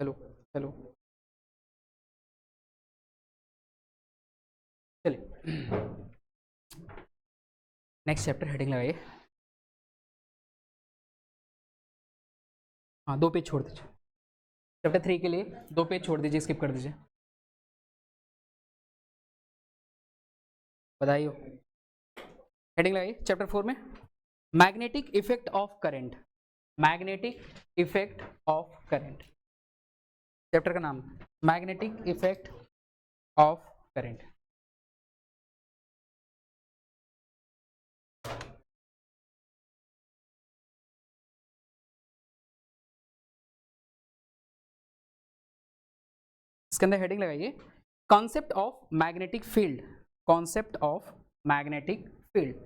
चलो चलो चलिए नेक्स्ट चैप्टर हेडिंग लगाइए। हाँ 2 पेज छोड़ दीजिए, चैप्टर 3 के लिए 2 पेज छोड़ दीजिए, स्किप कर दीजिए। बधाई हो। हेडिंग लगाइए चैप्टर 4 में, magnetic effect of current. Magnetic effect of current, chapter का नाम मैग्नेटिक इफेक्ट ऑफ करंट। इसके अंदर हेडिंग लगाइए, concept of magnetic field. Concept of magnetic field.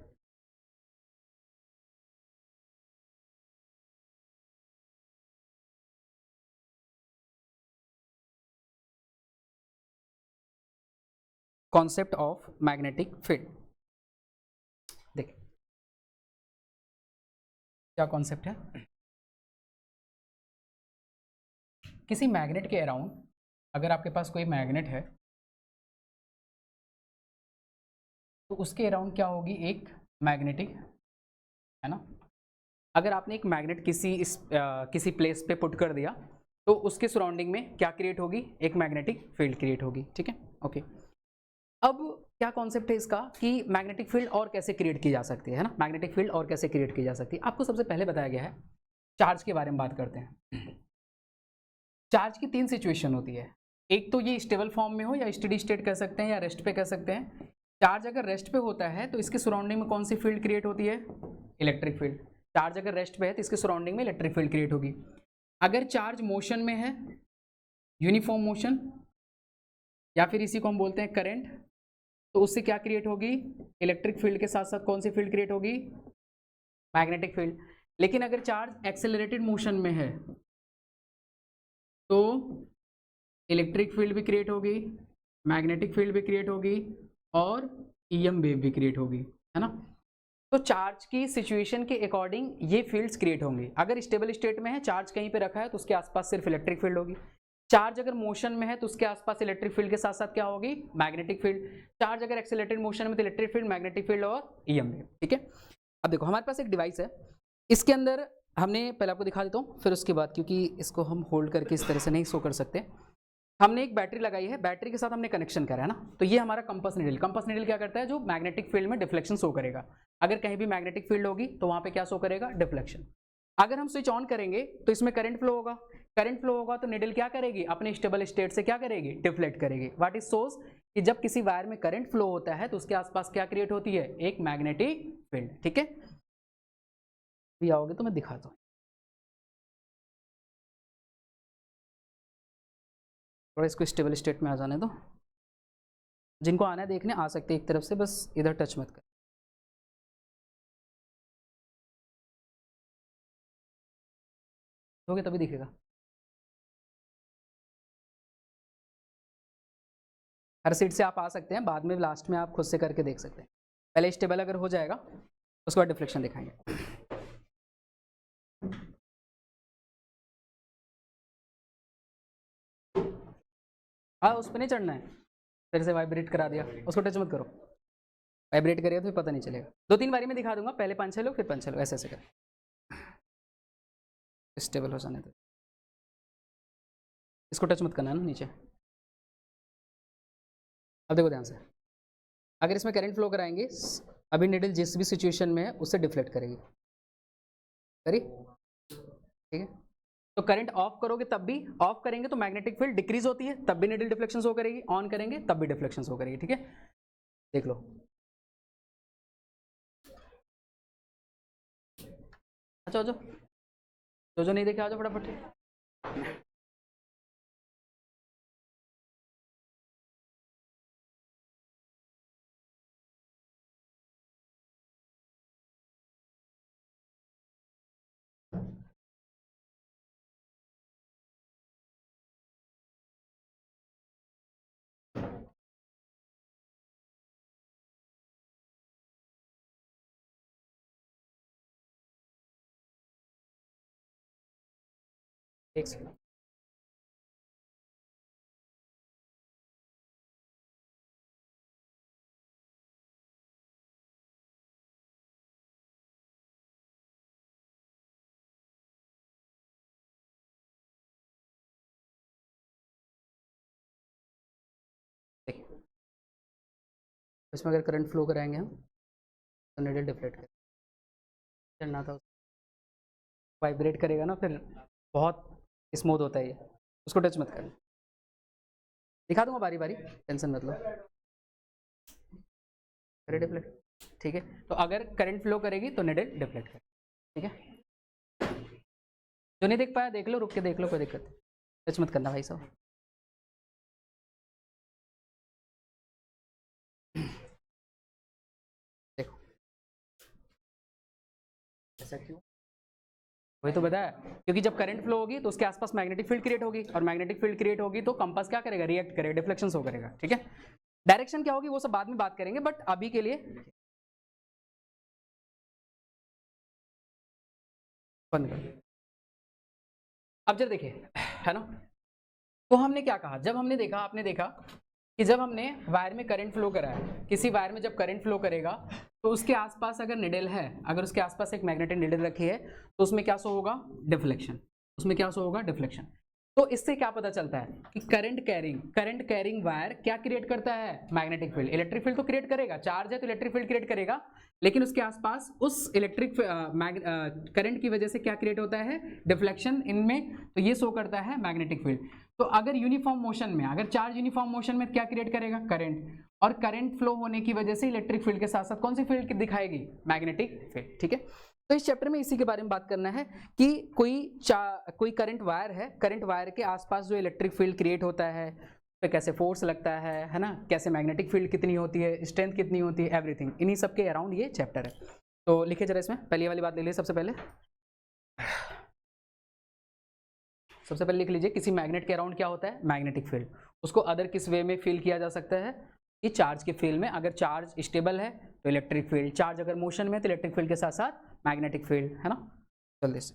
Concept of magnetic field, देखिए क्या कॉन्सेप्ट है। किसी मैग्नेट के अराउंड, अगर आपके पास कोई मैग्नेट है तो उसके अराउंड क्या होगी, एक मैग्नेटिक, है ना। अगर आपने एक मैग्नेट किसी प्लेस पे पुट कर दिया तो उसके सराउंडिंग में क्या क्रिएट होगी, एक मैग्नेटिक फील्ड क्रिएट होगी, ठीक है, ओके। अब क्या कॉन्सेप्ट है इसका कि मैग्नेटिक फील्ड और कैसे क्रिएट की जा सकती है ना, मैग्नेटिक फील्ड और कैसे क्रिएट की जा सकती है। आपको सबसे पहले बताया गया है चार्ज के बारे में बात करते हैं। चार्ज की 3 सिचुएशन होती है, एक तो ये स्टेबल फॉर्म में हो या स्टेडी स्टेट कह सकते हैं या रेस्ट पे कह सकते हैं। चार्ज अगर रेस्ट पे होता है तो इसके सराउंडिंग में कौन सी फील्ड क्रिएट होती है, इलेक्ट्रिक फील्ड। चार्ज अगर रेस्ट पे है तो इसके सराउंडिंग में इलेक्ट्रिक फील्ड क्रिएट होगी। अगर चार्ज मोशन में है, यूनिफॉर्म मोशन, या फिर इसी को हम बोलते हैं करंट, तो उससे क्या क्रिएट होगी, इलेक्ट्रिक फील्ड के साथ साथ कौन सी फील्ड क्रिएट होगी, मैग्नेटिक फील्ड। लेकिन अगर चार्ज एक्सेलरेटेड मोशन में है तो इलेक्ट्रिक फील्ड भी क्रिएट होगी, मैग्नेटिक फील्ड भी क्रिएट होगी और ईएम वेव भी क्रिएट होगी, है ना। तो चार्ज की सिचुएशन के अकॉर्डिंग ये फील्ड्स क्रिएट होंगी। अगर स्टेबल स्टेट में है, चार्ज कहीं पे रखा है तो उसके आसपास सिर्फ इलेक्ट्रिक फील्ड होगी। चार्ज अगर मोशन में है तो उसके आसपास इलेक्ट्रिक फील्ड के साथ साथ क्या होगी, मैग्नेटिक फील्ड। चार्ज अगर एक्सेलरेटेड मोशन में तो इलेक्ट्रिक फील्ड, मैग्नेटिक फील्ड और ईएम वेव, ठीक है। अब देखो हमारे पास एक डिवाइस है, इसके अंदर हमने पहले आपको दिखा देता हूँ फिर उसके बाद, क्योंकि इसको हम होल्ड करके इस तरह से नहीं शो कर सकते। हमने एक बैटरी लगाई है, बैटरी के साथ हमने कनेक्शन करा है ना, तो ये हमारा कंपास नीडल। कंपास नीडल क्या करता है, जो मैग्नेटिक फील्ड में डिफ्लेक्शन शो करेगा। अगर कहीं भी मैग्नेटिक फील्ड होगी तो वहां पे क्या शो करेगा, डिफ्लेक्शन। अगर हम स्विच ऑन करेंगे तो इसमें करंट फ्लो होगा। करंट फ्लो होगा तो नीडल क्या करेगी, अपने स्टेबल स्टेट से क्या करेगी, डिफ्लेक्ट करेगी। व्हाट इज सोर्स, कि जब किसी वायर में करंट फ्लो होता है तो उसके आसपास क्या क्रिएट होती है, एक मैग्नेटिक फील्ड, ठीक है। भी आओगे तो मैं दिखाता हूँ। थोड़ा इसको स्टेबल स्टेट में आ जाने दो, जिनको आना है देखने आ सकते हैं एक तरफ से, बस इधर टच मत कर, होगे तभी दिखेगा। हर सीट से आप आ सकते हैं, बाद में लास्ट में आप खुद से करके देख सकते हैं। पहले स्टेबल अगर हो जाएगा उसके बाद डिफ्लेक्शन दिखाएंगे। हाँ उस पर नहीं चढ़ना है, फिर से वाइब्रेट करा दिया, उसको टच मत करो। वाइब्रेट करिए तो फिर पता नहीं चलेगा। 2-3 बारी में दिखा दूंगा, पहले 5-6 लोग फिर 5-6 लोग, ऐसे ऐसे कर, स्टेबल हो जाने दो। इसको टच मत करना है ना नीचे। अब देखो ध्यान से, अगर इसमें करंट फ्लो कराएंगे, अभी निडल जिस भी सिचुएशन में है उससे डिफ्लेक्ट करेगी, करी, ठीक है। तो करंट ऑफ करोगे तब भी, ऑफ करेंगे तो मैग्नेटिक फील्ड डिक्रीज होती है तब भी निडल डिफ्लेक्शन शो करेगी, ऑन करेंगे तब भी डिफ्लेक्शन शो करेगी, ठीक है। देख लो, अच्छा जो जो जो नहीं देखे आ जाओ फटाफट। एक सेकंड। इसमें अगर करंट फ्लो कराएंगे हम तो नीडल डिफ्लेक्ट करेगा, चलना था, वाइब्रेट करेगा ना, फिर बहुत स्मूथ होता है ये, उसको टच मत करना, दिखा दूंगा बारी बारी, टेंशन मत लो। करे डिफ्लेक्ट, ठीक है। तो अगर करंट फ्लो करेगी तो नीडल डिफ्लेक्ट करेगी, ठीक है। जो नहीं देख पाया देख लो, रुक के देख लो, कोई दिक्कत नहीं, टच मत करना भाई साहब। देखो ऐसा क्यों, वही तो बताया, क्योंकि जब करंट फ्लो होगी तो उसके आसपास मैग्नेटिक फील्ड क्रिएट होगी, और मैग्नेटिक फील्ड क्रिएट होगी तो कंपास क्या करेगा, रिएक्ट करेगा, डिफ्लेक्शन शो करेगा, ठीक है। डायरेक्शन क्या होगी वो सब बाद में बात करेंगे, बट अभी के लिए बंद कर। अब जब देखिए, है ना, तो हमने क्या कहा, जब हमने देखा, आपने देखा कि जब हमने वायर में करंट फ्लो करा है, किसी वायर में जब करंट फ्लो करेगा तो उसके आसपास अगर निडल है, अगर उसके आसपास एक मैग्नेटिक निडल रखी है तो उसमें क्या शो होगा, डिफ्लेक्शन, उसमें क्या शो होगा, डिफ्लेक्शन। तो इससे क्या पता चलता है कि करंट कैरिंग वायर क्या क्रिएट करता है, मैग्नेटिक फील्ड। इलेक्ट्रिक फील्ड तो क्रिएट करेगा, चार्ज है तो इलेक्ट्रिक फील्ड क्रिएट करेगा, लेकिन उसके आसपास उस इलेक्ट्रिक करंट की वजह से क्या क्रिएट होता है, डिफ्लेक्शन इनमें, तो ये शो करता है मैग्नेटिक फील्ड। तो अगर यूनिफॉर्म मोशन में, अगर चार्ज यूनिफॉर्म मोशन में क्या क्रिएट करेगा, करंट, और करंट फ्लो होने की वजह से इलेक्ट्रिक फील्ड के साथ साथ कौन सी फील्ड दिखाएगी, मैग्नेटिक फील्ड, ठीक है। तो इस चैप्टर में इसी के बारे में बात करना है कि कोई करंट वायर है, करंट वायर के आसपास जो इलेक्ट्रिक फील्ड क्रिएट होता है, तो कैसे फोर्स लगता है ना, कैसे मैग्नेटिक फील्ड कितनी होती है, स्ट्रेंथ कितनी होती है, एवरीथिंग इन्हीं सब के अराउंड ये चैप्टर है। तो लिखे जरा इसमें, पहली वाली बात ले लीजिए, सबसे पहले लिख लीजिए, किसी मैग्नेट के अराउंड क्या होता है, मैग्नेटिक फील्ड। उसको अदर किस वे में फील किया जा सकता है, कि चार्ज के फील्ड में, अगर चार्ज स्टेबल है तो इलेक्ट्रिक फील्ड, चार्ज अगर मोशन में तो इलेक्ट्रिक फील्ड के साथ साथ मैग्नेटिक फील्ड, है ना। जल्दी से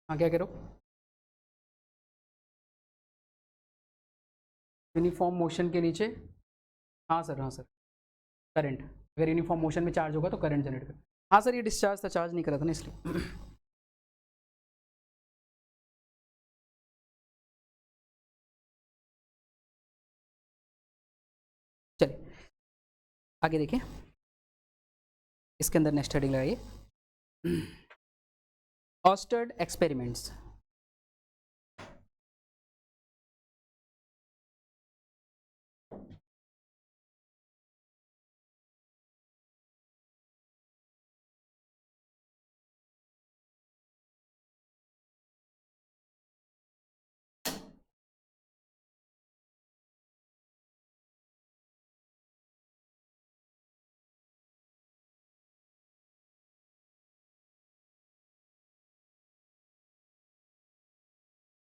हाँ, क्या करो, यूनिफॉर्म मोशन के नीचे, हाँ सर, हाँ सर, करंट, अगर यूनिफॉर्म मोशन में चार्ज होगा तो करंट जनरेट कर, हाँ सर, ये डिस्चार्ज था, चार्ज नहीं करा था ना इसलिए। चलिए आगे देखिए, इसके अंदर नेक्स्ट हेडिंग लगाइए, ऑस्टर्ड एक्सपेरिमेंट्स।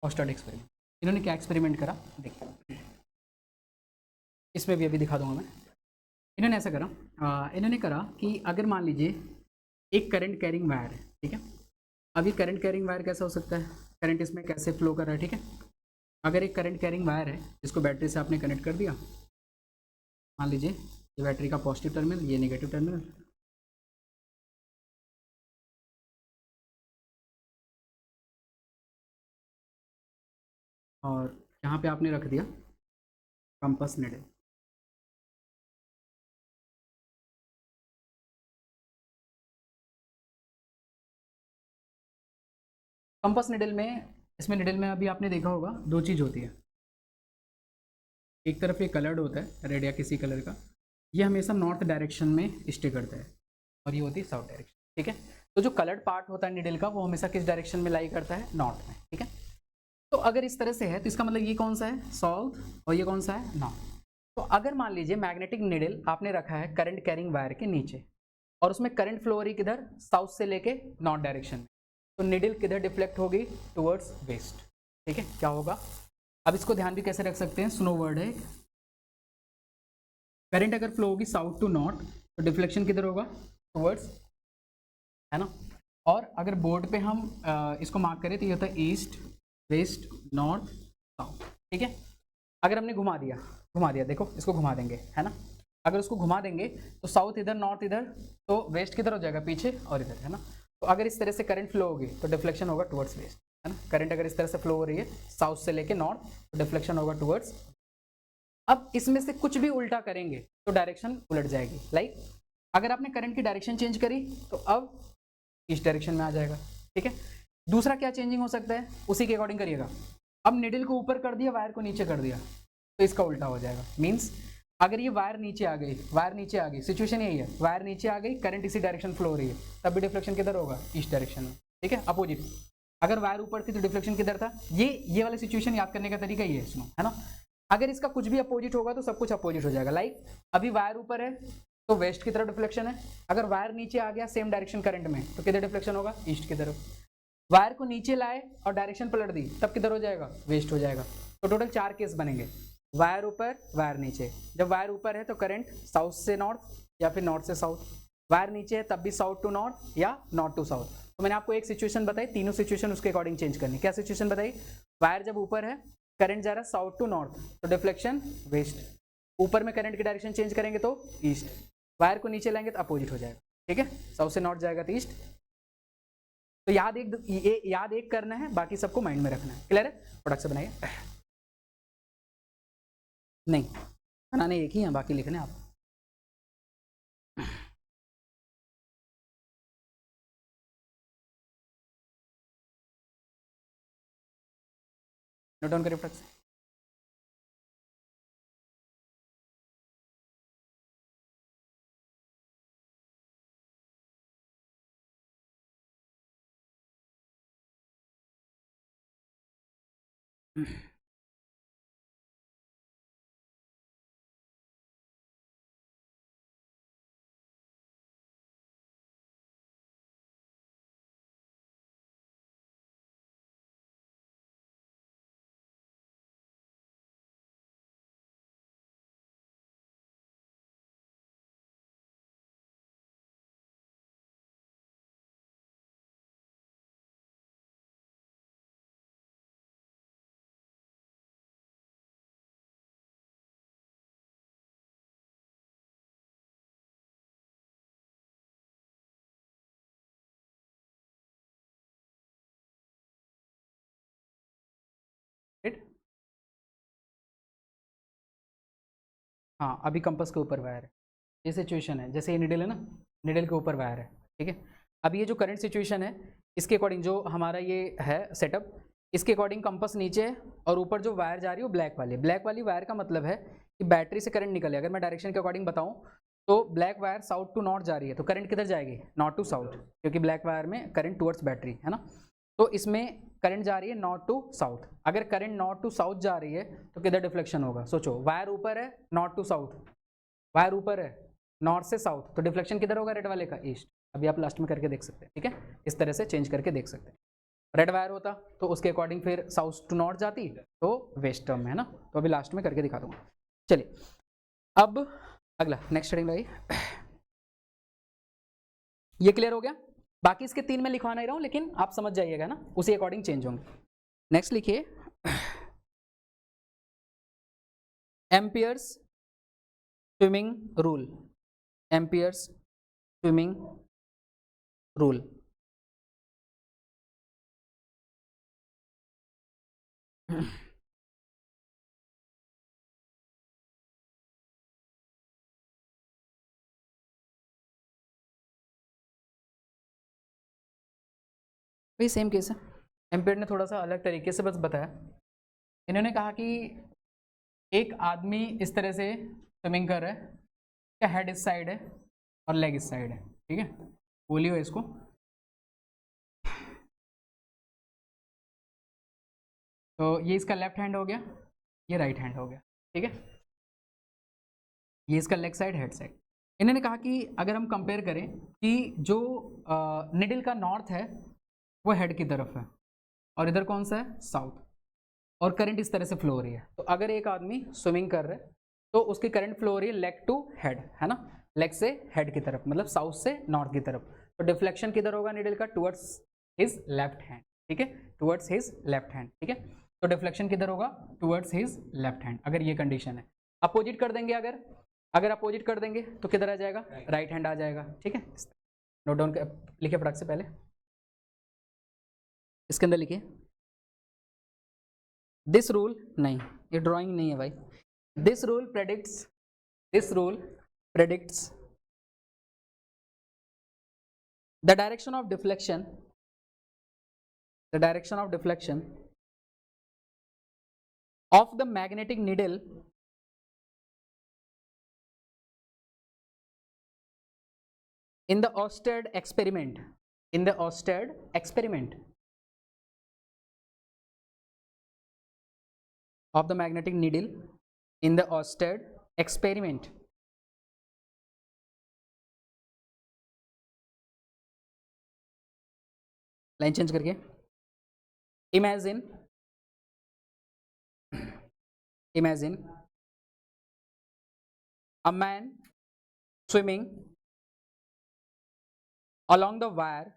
ऑस्टर्ड एक्सपेरिमेंट, इन्होंने क्या एक्सपेरिमेंट करा, देखिए इसमें भी अभी दिखा दूंगा मैं। इन्होंने ऐसा करा, इन्होंने करा कि अगर मान लीजिए एक करंट कैरिंग वायर है, ठीक है, अब ये करंट कैरिंग वायर कैसा हो सकता है, करंट इसमें कैसे फ्लो कर रहा है, ठीक है। अगर एक करंट कैरिंग वायर है, इसको बैटरी से आपने कनेक्ट कर दिया, मान लीजिए ये बैटरी का पॉजिटिव टर्मिनल, ये नेगेटिव टर्मिनल, और यहाँ पे आपने रख दिया कंपास निडल। कंपास निडल में, इसमें निडल में अभी आपने देखा होगा दो चीज़ होती है, एक तरफ ये कलर्ड होता है रेड या किसी कलर का, ये हमेशा नॉर्थ डायरेक्शन में स्टे करता है, और ये होती है साउथ डायरेक्शन, ठीक है। तो जो कलर्ड पार्ट होता है निडल का, वो हमेशा किस डायरेक्शन में लाई करता है, नॉर्थ में, ठीक है। तो अगर इस तरह से है तो इसका मतलब ये कौन सा है, साउथ, और ये कौन सा है, नॉर्थ। तो अगर मान लीजिए मैग्नेटिक निडल आपने रखा है करंट कैरिंग वायर के नीचे, और उसमें करंट फ्लो हो रही किधर, साउथ से लेके नॉर्थ डायरेक्शन में, तो निडल किधर डिफ्लेक्ट होगी, टुवर्ड्स वेस्ट, ठीक है। क्या होगा, अब इसको ध्यान भी कैसे रख सकते हैं, स्नो वर्ड है, करंट अगर फ्लो होगी साउथ टू नॉर्थ तो डिफ्लेक्शन किधर होगा, टुवर्ड्स, है ना। और अगर बोर्ड पे हम इसको मार्क करें तो ये होता है ईस्ट वेस्ट नॉर्थ साउथ, ठीक है। अगर हमने घुमा दिया, देखो इसको घुमा देंगे, है ना। अगर उसको घुमा देंगे तो साउथ इधर, नॉर्थ इधर, तो वेस्ट किधर हो जाएगा, पीछे और इधर, है ना। तो अगर इस तरह से करंट फ्लो होगी तो डिफ्लेक्शन होगा टुवर्ड्स वेस्ट, है ना। करंट अगर इस तरह से फ्लो हो रही है साउथ से लेके नॉर्थ, तो डिफ्लेक्शन होगा टुवर्ड्स। अब इसमें से कुछ भी उल्टा करेंगे तो डायरेक्शन उलट जाएगी। लाइक अगर आपने करंट की डायरेक्शन चेंज करी तो अब इस डायरेक्शन में आ जाएगा, ठीक है। दूसरा क्या चेंजिंग हो सकता है, उसी के अकॉर्डिंग करिएगा। अब निडल को ऊपर कर दिया, वायर को नीचे कर दिया, तो इसका उल्टा हो जाएगा। मीन्स अगर ये वायर नीचे आ गई, सिचुएशन यही है, वायर नीचे आ गई, करंट इसी डायरेक्शन फ्लो हो रही है, तब भी डिफ्लेक्शन किधर होगा, इस डायरेक्शन में, ठीक है, अपोजिट। अगर वायर ऊपर थी तो डिफ्लेक्शन किधर था, ये वाला सिचुएशन याद करने का तरीका ये है, सुनो, है ना। अगर इसका कुछ भी अपोजिट होगा तो सब कुछ अपोजिट हो जाएगा। लाइक अभी वायर ऊपर है तो वेस्ट की तरफ डिफ्लेक्शन है, अगर वायर नीचे आ गया सेम डायरेक्शन करंट में तो किधर डिफ्लेक्शन होगा, ईस्ट की तरफ। वायर को नीचे लाए और डायरेक्शन पलट दी तब किधर हो जाएगा, वेस्ट हो जाएगा। तो टोटल 4 केस बनेंगे, वायर ऊपर वायर नीचे। जब वायर ऊपर है तो करंट साउथ से नॉर्थ या फिर नॉर्थ से साउथ, वायर नीचे है तब भी साउथ टू नॉर्थ या नॉर्थ टू साउथ। तो मैंने आपको एक सिचुएशन बताई, तीनों सिचुएशन उसके अकॉर्डिंग चेंज करनी। क्या सिचुएशन बताई, वायर जब ऊपर है, करंट जा रहा है साउथ टू नॉर्थ, तो डिफ्लेक्शन वेस्ट। ऊपर में करंट की डायरेक्शन चेंज करेंगे तो ईस्ट, वायर को नीचे लाएंगे तो अपोजिट हो जाएगा, ठीक है। साउथ से नॉर्थ जाएगा तो ईस्ट। तो याद एक करना है, बाकी सबको माइंड में रखना है। क्लियर है, प्रोडक्ट से बनाइए, नहीं बनाने एक ही है, बाकी लिखने आप। नोट डाउन करिए प्रोडक्ट से। हाँ, अभी कंपास के ऊपर वायर है, ये सिचुएशन है। जैसे ये निडल है ना, निडल के ऊपर वायर है, ठीक है। अब ये जो करंट सिचुएशन है, इसके अकॉर्डिंग जो हमारा ये है सेटअप, इसके अकॉर्डिंग कंपास नीचे है और ऊपर जो वायर जा रही है वो ब्लैक वाली वायर का मतलब है कि बैटरी से करंट निकले। अगर मैं डायरेक्शन के अकॉर्डिंग बताऊं तो black wire south to north जा रही है, तो करंट किधर जाएगी, नॉर्थ टू साउथ, क्योंकि ब्लैक वायर में करंट टुवर्ड्स बैटरी, है ना। तो इसमें करंट जा रही है नॉर्थ टू साउथ। अगर करंट नॉर्थ टू साउथ जा रही है तो किधर डिफ्लेक्शन होगा, सोचो, वायर ऊपर है नॉर्थ टू साउथ, वायर ऊपर है नॉर्थ से साउथ, तो डिफ्लेक्शन किधर होगा, रेड वाले का, ईस्ट। अभी आप लास्ट में करके देख सकते हैं, ठीक है, इस तरह से चेंज करके देख सकते हैं। रेड वायर होता तो उसके अकॉर्डिंग फिर साउथ टू नॉर्थ जाती तो वेस्ट टर्म, है ना। तो अभी लास्ट में करके दिखा दूंगा। चलिए अब अगला नेक्स्ट हेडिंग लगाइए। ये क्लियर हो गया, बाकी इसके 3 में लिखवा नहीं रहा हूँ, लेकिन आप समझ जाइएगा ना, उसी अकॉर्डिंग चेंज होंगे। नेक्स्ट लिखिए, amperes swimming rule, amperes swimming rule. वही सेम केस है, एम्पियर ने थोड़ा सा अलग तरीके से बस बताया। इन्होंने कहा कि एक आदमी इस तरह से स्विमिंग कर रहा है, क्या हेड इस साइड है और लेग इस साइड है, ठीक है, बोलियो इसको। तो ये इसका लेफ्ट हैंड हो गया, ये राइट हैंड हो गया, ठीक है, ये इसका लेग साइड, हेड साइड। इन्होंने कहा कि अगर हम कंपेयर करें कि जो निडल का नॉर्थ है वो हेड की तरफ है और इधर कौन सा है, साउथ, और करंट इस तरह से फ्लो हो रही है। तो अगर एक आदमी स्विमिंग कर रहा है तो उसकी करंट फ्लो हो रही है लेग टू हेड, है ना, लेग से हेड की तरफ, मतलब साउथ से नॉर्थ की तरफ। तो डिफ्लेक्शन किधर होगा निडल का, टुवर्ड्स हिज लेफ्ट हैंड, ठीक है, टुवर्ड्स हिज लेफ्ट हैंड, ठीक है। तो डिफ्लेक्शन किधर होगा, टुवर्ड्स हिज लेफ्ट हैंड, अगर ये कंडीशन है। अपोजिट कर देंगे, अगर अपोजिट कर देंगे तो किधर आ जाएगा, राइट हैंड आ जाएगा, ठीक है। नोट डाउन लिखिए फटाक से, पहले इसके अंदर लिखिए, दिस रूल, नहीं ये ड्राइंग नहीं है भाई, this rule predicts, this rule predicts the direction of deflection, the direction of deflection of the magnetic needle in the Oersted experiment, in the Oersted experiment of the magnetic needle in the Oersted experiment. Line change करके, imagine, imagine a man swimming along the wire,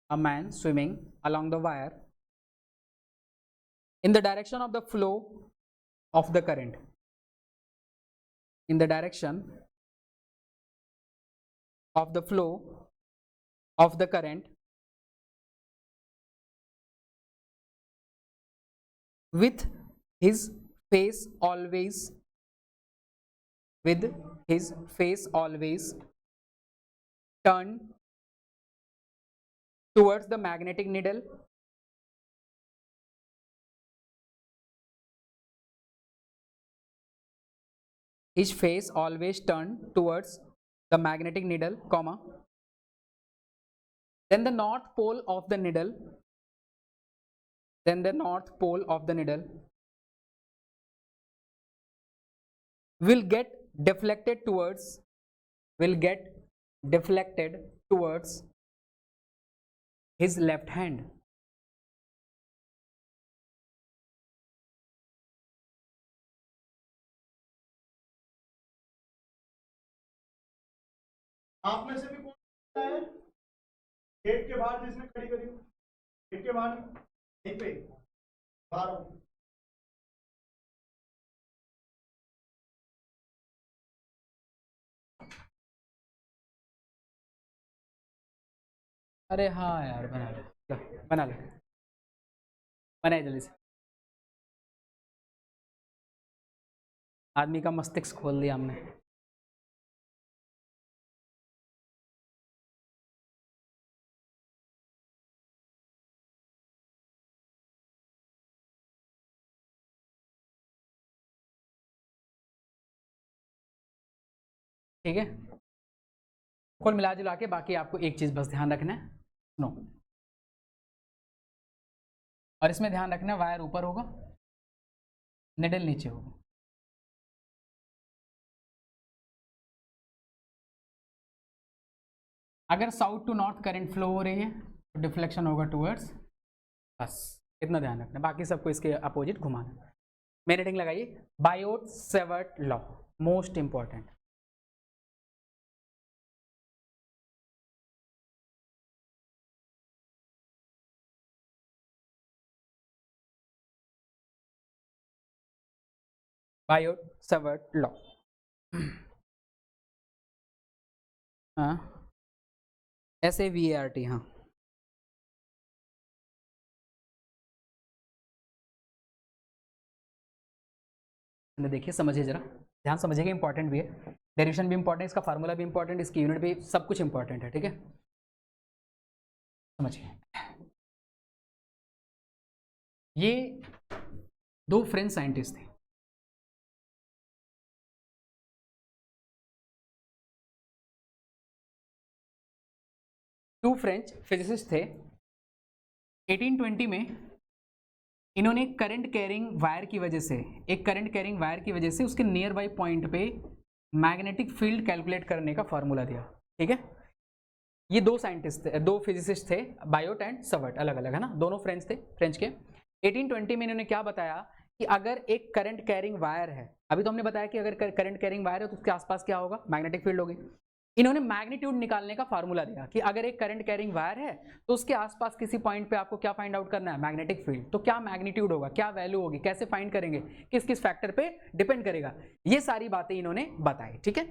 a man swimming along the wire in the direction of the flow of the current, in the direction of the flow of the current with his face always, with his face always turned towards the magnetic needle, his face always turned towards the magnetic needle, comma, then the north pole of the needle, then the north pole of the needle will get deflected towards, will get deflected towards his left hand. आप में से भी कौन है gate के बाहर जिसने खड़ी करी, गेट के बाहर यहीं पे बाहर आओ। अरे हाँ यार, बना लो, बना लो, बनाए जल्दी से। आदमी का मस्तिष्क खोल दिया हमने। ठीक है, कुल मिला जुला के बाकी आपको एक चीज बस ध्यान रखना है, सुनो, और इसमें ध्यान रखना है वायर ऊपर होगा, निडल नीचे होगा। अगर south to north current flow हो रही है तो डिफ्लेक्शन होगा टूवर्ड्स, बस इतना ध्यान रखना, बाकी सबको इसके अपोजिट घुमाना। मेरी रेटिंग लगाइए, Biot Savart law, most important. Biot-Savart law. हाँ, SAVART, हाँ। देखिए समझिए जरा, ध्यान समझिएगा, इंपॉर्टेंट भी है, डेरिवेशन भी इंपॉर्टेंट है, इसका फार्मूला भी इंपॉर्टेंट, इसकी यूनिट भी, सब कुछ इंपॉर्टेंट है, ठीक है। समझिए, ये दो फ्रेंच साइंटिस्ट थे, टू फ्रेंच फिजिसिस्ट थे। 1820 में इन्होंने करंट कैरिंग वायर की वजह से, एक करंट कैरिंग वायर की वजह से उसके नियर बाई पॉइंट पे मैग्नेटिक फील्ड कैलकुलेट करने का फॉर्मूला दिया, ठीक है। ये दो साइंटिस्ट थे, दो फिजिसिस्ट थे, बायोट एंड सावर्ट, अलग अलग है ना, दोनों फ्रेंच थे, फ्रेंच के। 1820 में इन्होंने क्या बताया कि अगर एक करंट कैरिंग वायर है, अभी तो हमने बताया कि अगर करंट कैरिंग वायर है तो उसके आसपास क्या होगा, मैग्नेटिक फील्ड होगी। इन्होंने मैग्नीट्यूड निकालने का फार्मूला दिया कि अगर एक करंट कैरिंग वायर है तो उसके आसपास किसी पॉइंट पे आपको क्या फाइंड आउट करना है, मैग्नेटिक फील्ड। तो क्या मैग्नीट्यूड होगा, क्या वैल्यू होगी, कैसे फाइंड करेंगे, किस किस फैक्टर पे डिपेंड करेगा, ये सारी बातें इन्होंने बताई, ठीक है।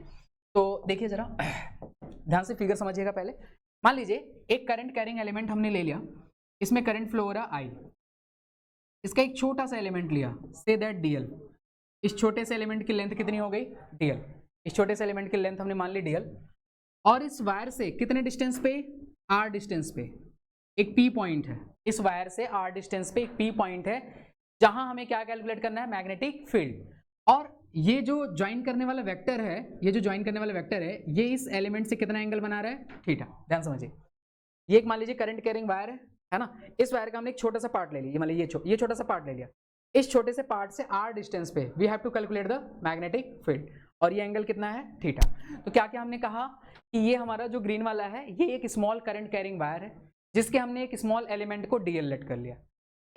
तो देखिए जरा ध्यान से फिगर समझिएगा। पहले मान लीजिए एक करंट कैरिंग एलिमेंट हमने ले लिया, इसमें करंट फ्लो हो रहा आई, इसका एक छोटा सा एलिमेंट लिया, से दैट डीएल, इस छोटे से एलिमेंट की लेंथ कितनी हो गई, डीएल, इस छोटे से एलिमेंट की लेंथ हमने मान ली डीएल, और इस वायर से कितने डिस्टेंस पे, आर डिस्टेंस पे एक पी पॉइंट है, इस वायर से आर डिस्टेंस पे एक पी पॉइंट है जहां हमें क्या कैलकुलेट करना है, मैग्नेटिक फील्ड। और ये जो ज्वाइन करने वाला वेक्टर है, ये जो ज्वाइन करने वाला वेक्टर है, ये इस एलिमेंट से कितना एंगल बना रहा है, थीटा। ध्यान समझिए, ये एक मान लीजिए करंट कैरिंग वायर है ना, इस वायर का हमने एक छोटा सा पार्ट ले लिया, मान लीजिए ये छोटा सा पार्ट ले लिया, इस छोटे से पार्ट से आर डिस्टेंस पे we have to calculate the magnetic field, और ये एंगल कितना है, थीटा। तो क्या क्या हमने कहा कि ये हमारा जो ग्रीन वाला है ये एक स्मॉल करंट कैरिंग वायर है जिसके हमने एक स्मॉल एलिमेंट को डीएल लेट कर लिया,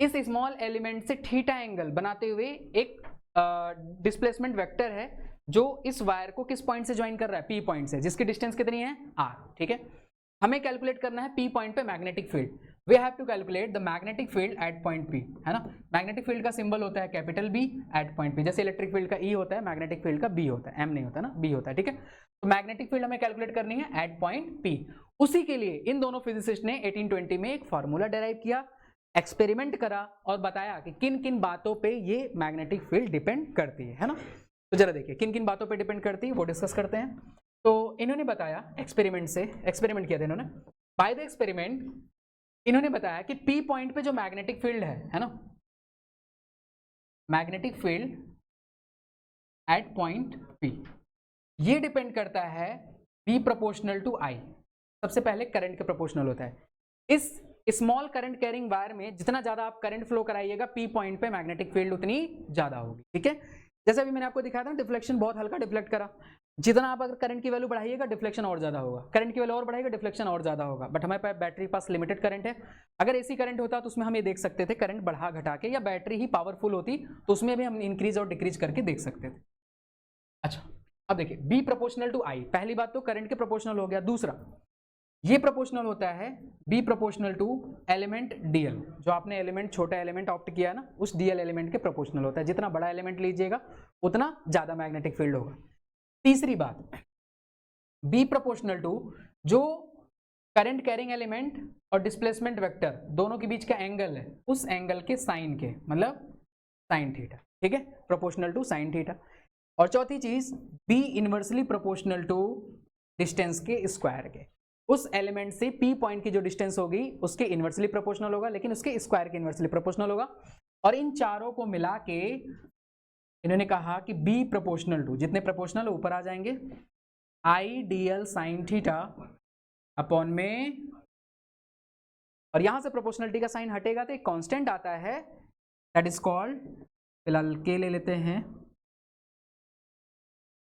इस स्मॉल एलिमेंट से थीटा एंगल बनाते हुए एक डिस्प्लेसमेंट वेक्टर है जो इस वायर को किस पॉइंट से ज्वाइन कर रहा है, पी पॉइंट से, जिसकी डिस्टेंस कितनी है, आर, ठीक है। हमें कैलकुलेट करना है पी पॉइंट पे magnetic field, we have to calculate the magnetic field at point P, है ना। मैग्नेटिक फील्ड का सिंबल होता है capital B at point P, जैसे इलेक्ट्रिक फील्ड का ई होता है, मैग्नेटिक फील्ड का बी होता है, एम नहीं होता ना, बी होता है, ठीक है। तो मैग्नेटिक फील्ड हमें कैलकुलेट करनी है एट पॉइंट पी। उसी के लिए इन दोनों फिजिसिस्ट ने 1820 में एक फॉर्मूला डेराइव किया, एक्सपेरिमेंट करा और बताया कि किन किन बातों पे ये मैग्नेटिक फील्ड डिपेंड करती है ना। तो जरा देखिए किन किन बातों पे डिपेंड करती है वो डिस्कस करते हैं। तो इन्होंने बताया एक्सपेरिमेंट से, एक्सपेरिमेंट किया था इन्होंने, बाय द एक्सपेरिमेंट इन्होंने बताया कि पी पॉइंट पे जो मैग्नेटिक फील्ड है ना, magnetic field at point P, ये डिपेंड करता है बी प्रोपोर्शनल टू आई, सबसे पहले करंट के प्रोपोर्शनल होता है। इस स्मॉल करंट कैरिंग वायर में जितना ज्यादा आप करंट फ्लो कराइएगा पी पॉइंट पे मैग्नेटिक फील्ड उतनी ज्यादा होगी, ठीक है। जैसे अभी मैंने आपको दिखाया था डिफ्लेक्शन बहुत हल्का डिफ्लेक्ट करा, जितना आप अगर करंट की वैल्यू बढ़ाइएगा डिफ्लेक्शन और ज्यादा होगा, करंट की वैल्यू और बढ़ाइएगा डिफ्लेक्शन और ज्यादा होगा। बट हमारे पास बैटरी के पास लिमिटेड करंट है, अगर एसी करंट होता तो उसमें हम ये देख सकते थे करंट बढ़ा घटा के, या बैटरी ही पावरफुल होती तो उसमें भी हम इंक्रीज और डिक्रीज करके देख सकते थे। अच्छा अब देखिए बी प्रोपोर्शनल टू आई, पहली बात तो करंट के प्रोपोर्शनल हो गया। दूसरा ये प्रोपोर्शनल होता है B proportional to element dl, जो आपने एलिमेंट छोटा एलिमेंट ऑप्ट किया ना उस डीएल एलिमेंट के प्रोपोर्शनल होता है, जितना बड़ा एलिमेंट लीजिएगा उतना ज्यादा मैग्नेटिक फील्ड होगा। तीसरी बात बी प्रोपोर्शनल टू जो करंट कैरिंग एलिमेंट और डिस्प्लेसमेंट वेक्टर दोनों के बीच का एंगल है, उस एंगल के साइन के, मतलब साइन थीटा, ठीक है, प्रोपोर्शनल टू साइन थीटा। और चौथी चीज B inversely proportional to distance के स्क्वायर के, उस एलिमेंट से पी पॉइंट की जो डिस्टेंस होगी उसके इनवर्सली प्रोपोर्शनल होगा, लेकिन उसके स्क्वायर के इनवर्सली प्रोपोर्शनल होगा। और इन चारों को मिला के इन्होंने कहा कि बी प्रोपोर्शनल टू, जितने प्रोपोर्शनल ऊपर आ जाएंगे, I D L sine theta upon में, और यहां से प्रोपोर्शनलिटी का साइन हटेगा तो एक कांस्टेंट आता है दैट इज कॉल्ड, फिलहाल के ले लेते हैं,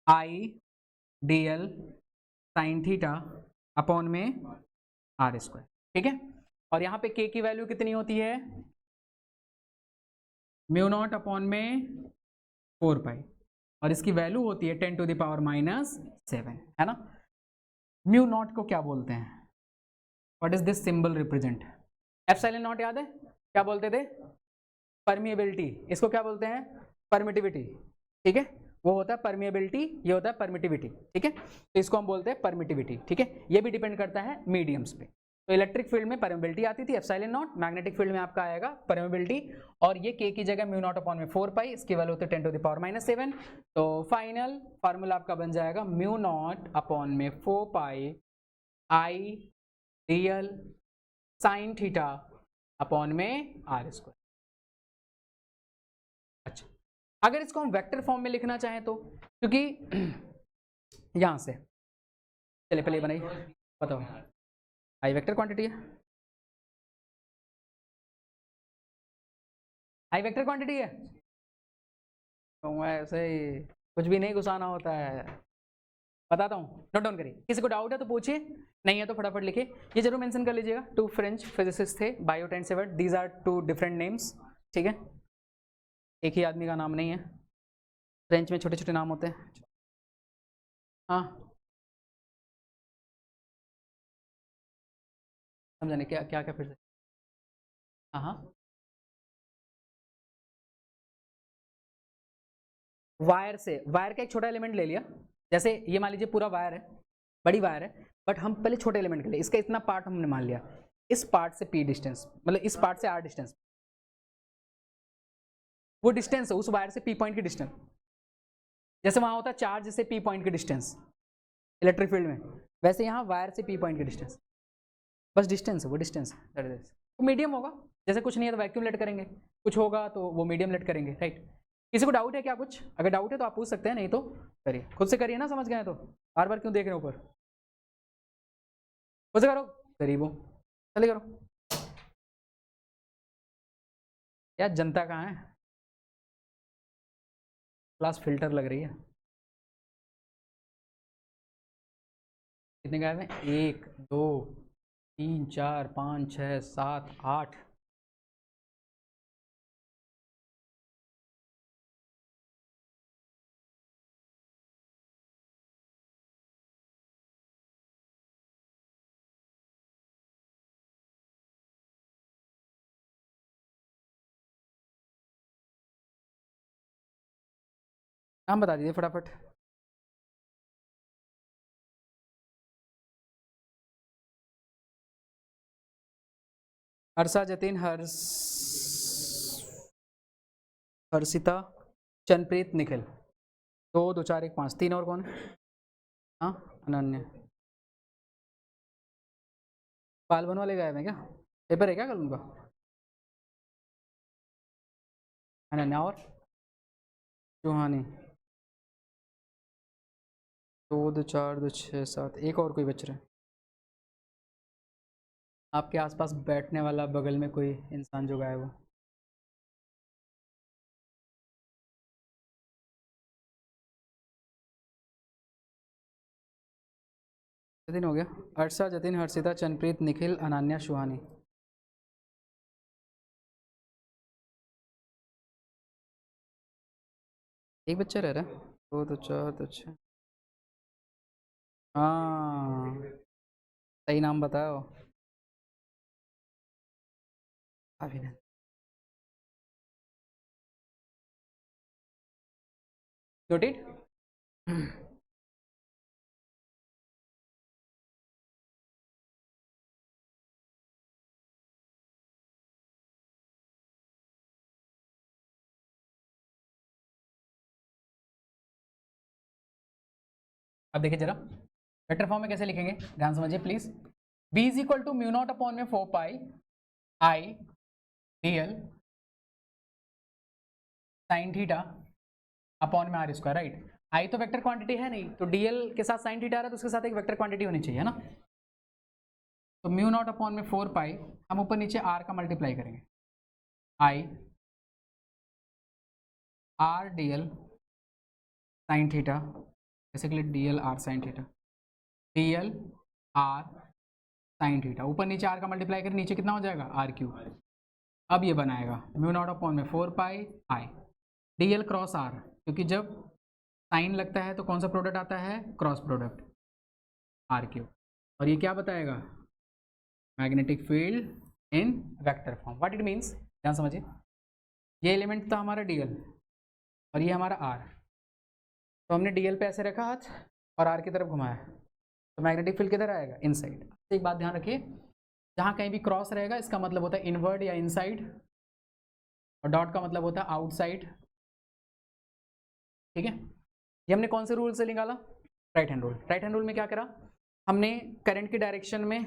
I D L sine theta upon में आर स्क्वायर, ठीक है। और यहाँ पे के की वैल्यू कितनी होती है, म्यू नॉट अपॉन में 4 पाई, और इसकी वैल्यू होती है 10 टू द पावर -7, है ना। म्यू नॉट को क्या बोलते हैं, what is this symbol represent, epsilon not याद है क्या बोलते थे, परमिएबिलिटी, इसको क्या बोलते हैं, परमिटिविटी, ठीक है, वो होता है परमिएबिलिटी, ये होता है परमिटिविटी, ठीक है, तो इसको हम बोलते हैं परमिटिविटी, ठीक है, ये भी डिपेंड करता है मीडियम्स पे। तो इलेक्ट्रिक फील्ड में परमिबिलिटी आती थी एप्सिलॉन नॉट, मैग्नेटिक फील्ड में आपका आएगा परमिबिलिटी, और ये के की जगह म्यू नॉट अपॉन में 4 पाई, इसकी वैल्यू होती है 10 टू द पावर -7। तो फाइनल फार्मूला आपका बन जाएगा म्यू नॉट अपॉन में 4 pi I real sine theta upon में आर स्क्वायर। अच्छा, अगर इसको हम वेक्टर फॉर्म में लिखना चाहें तो, क्योंकि यहां से चलिए पहले बनाइए, बताओ आई वेक्टर क्वांटिटी है, आई वेक्टर क्वांटिटी है, तो ऐसे ही कुछ भी नहीं घुसाना होता है, बताता हूँ, नोट डाउन करिए, किसी को डाउट है तो पूछिए, नहीं है तो फटाफट लिखिए, ये जरूर मेंशन कर लीजिएगा। 2 फ्रेंच फिजिसिस्ट थे, Biot and Savart, these are 2 different names, ठीक है, एक ही आदमी का नाम नहीं है, फ्रेंच में छोटे छोटे नाम होते हैं। हाँ समझाने क्या क्या क्या फिर से, हाँ हाँ, वायर से, वायर का एक छोटा एलिमेंट ले लिया, जैसे ये मान लीजिए पूरा वायर है, बड़ी वायर है, बट हम पहले छोटे एलिमेंट के लिए इसका इतना पार्ट हमने मान लिया, इस पार्ट से p डिस्टेंस, मतलब इस पार्ट से r डिस्टेंस, वो डिस्टेंस है उस वायर से p पॉइंट की डिस्टेंस, जैसे वहां होता है चार्ज से p पॉइंट की डिस्टेंस इलेक्ट्रिक फील्ड में, वैसे यहाँ वायर से p पॉइंट की डिस्टेंस, बस डिस्टेंस है, वो डिस्टेंस है, वो मीडियम होगा, जैसे कुछ नहीं है तो वैक्यूम लेट करेंगे, कुछ होगा तो वो मीडियम लेट करेंगे, राइट। किसी को डाउट है क्या कुछ? अगर डाउट है तो आप पूछ सकते हैं, नहीं तो करिए, खुद से करिए ना, समझ गए तो बार बार क्यों देख रहे हो ऊपर, खुद से करो, गरीबो चले करो, यार जनता कहाँ है, क्लास फिल्टर लग रही है। कितने गायब हैं? 1 2 3 4 5 6 7 8, नाम बता दीजिए फटाफट। हर्षा, जतिन, हर्षिता, चनप्रीत, निखिल, 2 2 4 1 5, 3 और कौन है? हाँ अनन्या, पालवन वाले गायब हैं क्या? पेपर है क्या कल उनका? अनन्या और चौहानी, 2 2 4 2 6 7, एक और कोई बच रहा है आपके आसपास बैठने वाला, बगल में कोई इंसान जो गायब हो? जतिन हो गया, हर्षा, जतिन, हर्षिता, चनप्रीत, निखिल, अनन्या, सुहानी, एक बच्चा रह रहा है, 2 2 4 2 6, हाँ सही नाम बताओ, अभिनंदन। नोटेड। अब देखिए जरा वेक्टर फॉर्म में कैसे लिखेंगे, ध्यान समझिए please. b is equal to mu not upon में 4 pi I dl sine theta upon में आर स्क्वायर, राइट। आई तो वेक्टर क्वांटिटी है नहीं, तो dl के साथ साइन थीटा आ रहा है तो उसके साथ एक वेक्टर क्वांटिटी होनी चाहिए, है ना। तो म्यू नॉट अपॉन में 4 पाई, हम ऊपर नीचे r का मल्टीप्लाई करेंगे, I R dl sine theta, basically dl r sine theta, dl r sine theta, ऊपर नीचे r का मल्टीप्लाई करें, नीचे कितना हो जाएगा r क्यूब। अब ये बनाएगा म्यू नॉट अपॉन में 4 pi I dl cross r, क्योंकि जब साइन लगता है तो कौन सा प्रोडक्ट आता है? Cross product, R cube. और ये क्या बताएगा? Magnetic field in vector form. What it means, ध्यान समझिए, ये एलिमेंट था हमारा dl और ये हमारा r, तो हमने डीएल पे ऐसे रखा हाथ और आर की तरफ घुमाया, तो मैग्नेटिक फील्ड किधर आएगा, इनसाइड। एक बात ध्यान रखिए, जहाँ कहीं भी क्रॉस रहेगा इसका मतलब होता है इनवर्ड या इनसाइड, और डॉट का मतलब होता है आउटसाइड। ठीक है, ये हमने कौन से रूल से निकाला, right hand rule. Right hand rule में क्या करा, हमने करंट की डायरेक्शन में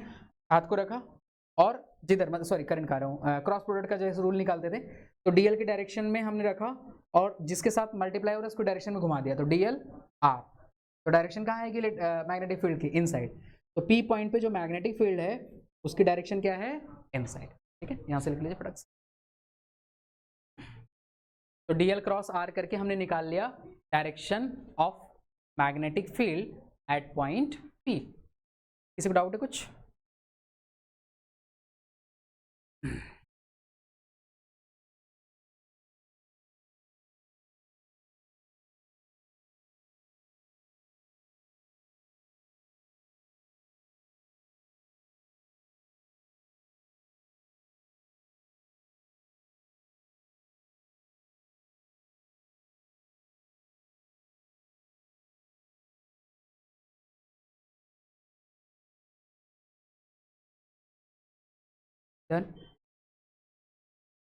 हाथ को रखा और जिधर, मतलब सॉरी करंट कह रहा हूँ, क्रॉस प्रोडक्ट का जैसे रूल निकालते थे, तो डीएल की डायरेक्शन में हमने रखा और जिसके साथ मल्टीप्लाई हो रहा है उसको डायरेक्शन में घुमा दिया, तो डीएल आर। तो डायरेक्शन कहाँ आएगी मैग्नेटिक फील्ड की, इनसाइड। तो पी पॉइंट पे जो मैग्नेटिक फील्ड है उसकी डायरेक्शन क्या है, इनसाइड। ठीक है, यहाँ से लिख लीजिए फटाक से। तो डीएल क्रॉस आर करके हमने निकाल लिया direction of magnetic field at point P. किसी को डाउट है कुछ? डन।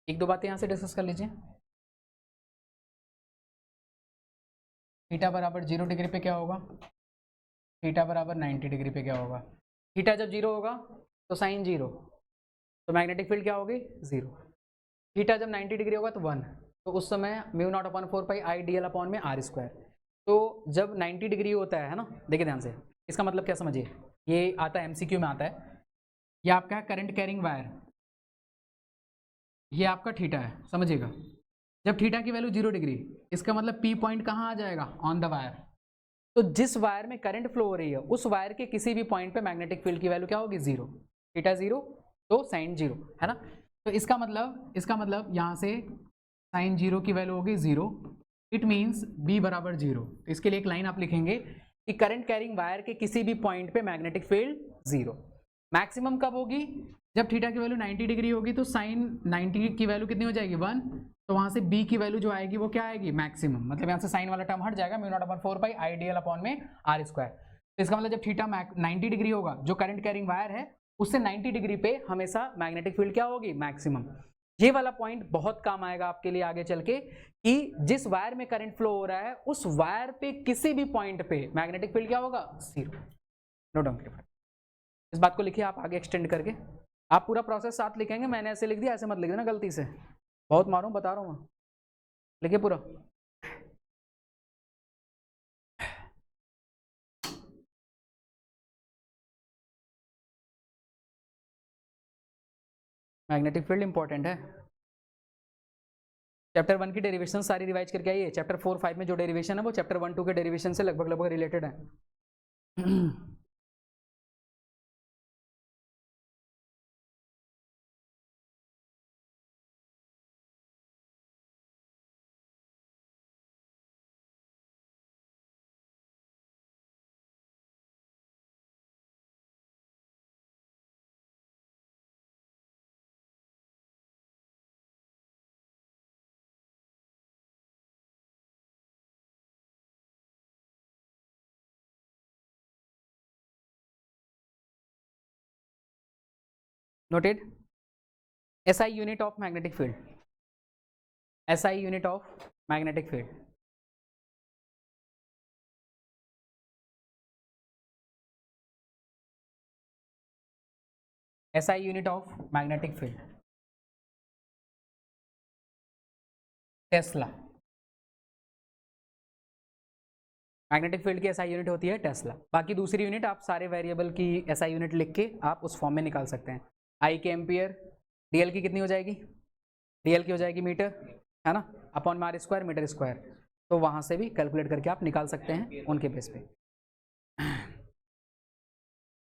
एक दो बातें यहाँ से डिस्कस कर लीजिए। थीटा बराबर 0 डिग्री पे क्या होगा, थीटा बराबर 90 डिग्री पे क्या होगा। थीटा जब 0 होगा तो साइन 0, तो मैग्नेटिक फील्ड क्या होगी, 0। थीटा जब 90 डिग्री होगा तो 1, तो उस समय mu naught upon 4 pi I D L upon में आर स्क्वायर। तो जब 90 डिग्री होता है ना, देखिए ध्यान से, इसका मतलब क्या समझिए, ये आता है एमसीक्यू में आता है, ये आपका है करंट कैरिंग वायर, ये आपका थीटा है, समझिएगा। जब थीटा की वैल्यू 0 डिग्री, इसका मतलब पी पॉइंट कहाँ आ जाएगा, ऑन द वायर। तो जिस वायर में करंट फ्लो हो रही है उस वायर के किसी भी पॉइंट पे मैग्नेटिक फील्ड की वैल्यू क्या होगी, 0। थीटा 0 तो साइन 0, है ना। तो इसका मतलब यहाँ से साइन 0 की वैल्यू होगी 0, इट मीन्स बी बराबर 0। तो इसके लिए एक लाइन आप लिखेंगे कि करंट कैरिंग वायर के किसी भी पॉइंट पे मैग्नेटिक फील्ड 0। मैक्सिमम कब होगी, जब थीटा की वैल्यू 90 डिग्री होगी, तो साइन 90 की वैल्यू कितनी हो जाएगी, 1। तो वहां से बी की वैल्यू जो आएगी वो क्या आएगी, मैक्सिमम। मतलब यहाँ से साइन वाला टर्म हट जाएगा, mu naught upon 4 pi I D L upon में आर स्क्वायर। तो इसका मतलब जब थीटा 90 डिग्री होगा, जो करंट कैरिंग वायर है उससे 90 डिग्री पे हमेशा मैग्नेटिक फील्ड क्या होगी, मैक्सिमम। ये वाला पॉइंट बहुत काम आएगा आपके लिए आगे चल के, कि जिस वायर में करंट फ्लो हो रहा है उस वायर पे किसी भी पॉइंट पे मैग्नेटिक फील्ड क्या होगा, 0। No doubt. इस बात को लिखिए आप आगे एक्सटेंड करके, आप पूरा प्रोसेस साथ लिखेंगे, मैंने ऐसे लिख दिया, ऐसे मत लिख देना गलती से, बहुत मारूं बता रहा हूँ मैं, लिखिए पूरा। मैग्नेटिक फील्ड इंपॉर्टेंट है। चैप्टर 1 की डेरिवेशन सारी रिवाइज करके आइए, चैप्टर 4 5 में जो डेरिवेशन है वो चैप्टर 1 2 के डेरिवेशन से लगभग लगभग रिलेटेड है। Noted. SI unit of magnetic field, SI unit of magnetic field, SI unit of magnetic field, Tesla. Magnetic field की एसआई यूनिट होती है टेस्ला। बाकी दूसरी यूनिट आप सारे वेरिएबल की एसआई यूनिट लिख के आप उस फॉर्म में निकाल सकते हैं। आई के एम्पियर, डीएल की कितनी हो जाएगी, डीएल की हो जाएगी मीटर, है ना, अपॉन में आर स्क्वायर मीटर स्क्वायर। तो वहां से भी कैलकुलेट करके आप निकाल सकते हैं उनके बेस पे।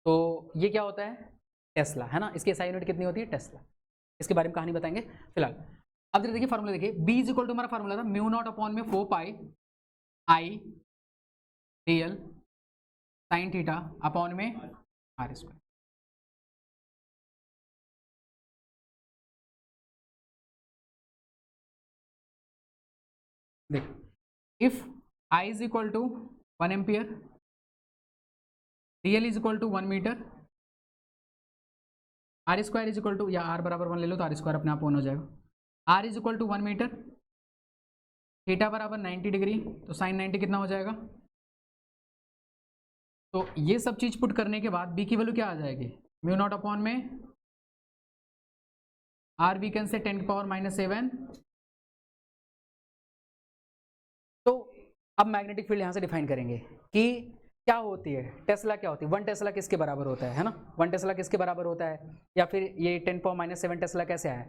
तो ये क्या होता है, टेस्ला, है ना। इसकी एसआई यूनिट कितनी होती है, टेस्ला। इसके बारे में कहानी बताएंगे फिलहाल। अब देखिए फॉर्मूला देखिए, बी इज इक्वल टू, हमारा फॉर्मूला था म्यू नॉट अपॉन में 4 pi I dl sine theta upon में आर स्क्वायर। देखो, if I is equal to 1 ampere, real is equal to 1 metre, R square is equal to, या R बराबर 1 ले लो तो are square अपने आप 1 हो जाएगा, R is equal to 1 metre, theta बराबर 90 डिग्री, तो साइन 90 कितना हो जाएगा। तो ये सब चीज पुट करने के बाद बी की वैल्यू क्या आ जाएगी, म्यू नॉट अपॉन में आर वी कैन से 10 की पावर -7। तो अब मैग्नेटिक फील्ड यहां से डिफाइन करेंगे कि क्या होती है, टेस्ला क्या होती है, 1 टेस्ला किसके बराबर होता है ना, 1 टेस्ला किसके बराबर होता है, या फिर ये 10 पावर -7 टेस्ला कैसे आया।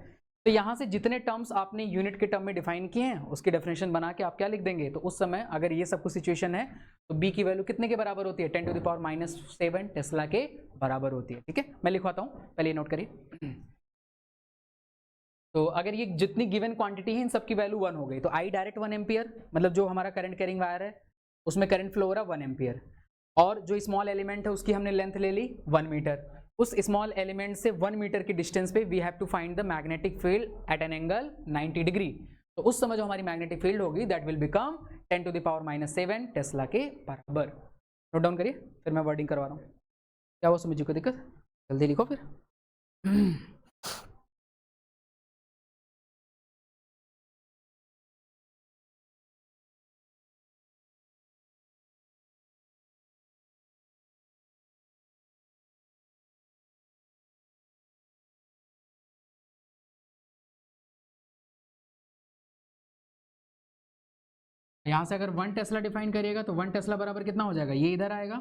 तो यहाँ से जितने टर्म्स आपने यूनिट के टर्म में डिफाइन किए हैं उसकी डेफिनेशन बना के आप क्या लिख देंगे, तो उस समय अगर ये सब कुछ सिचुएशन है तो बी की वैल्यू कितने के बराबर होती है, 10 टू द पावर -7 टेस्ला के बराबर होती है। ठीक है, मैं लिखवाता हूँ, पहले ये नोट करिए। तो अगर ये जितनी गिवन क्वांटिटी है इन सब की वैल्यू 1 हो गई, तो आई डायरेक्ट 1 एम्पियर, मतलब जो हमारा करंट कैरिंग वायर है उसमें करंट फ्लो हो रहा है 1 एम्पियर, और जो स्मॉल एलिमेंट है उसकी हमने लेंथ ले ली 1 मीटर, उस स्मॉल एलिमेंट से 1 मीटर की डिस्टेंस पे we have to find the magnetic field at an angle 90 degree. तो उस समय जो हमारी मैग्नेटिक फील्ड होगी that will become 10 to the power -7 tesla के बराबर। नोट डाउन करिए, फिर मैं वर्डिंग करवा रहा हूँ। क्या हुआ समझिए, कोई दिक्कत, जल्दी लिखो फिर। यहाँ से अगर 1 टेस्ला डिफाइन करिएगा तो 1 टेस्ला बराबर कितना हो जाएगा, ये इधर आएगा,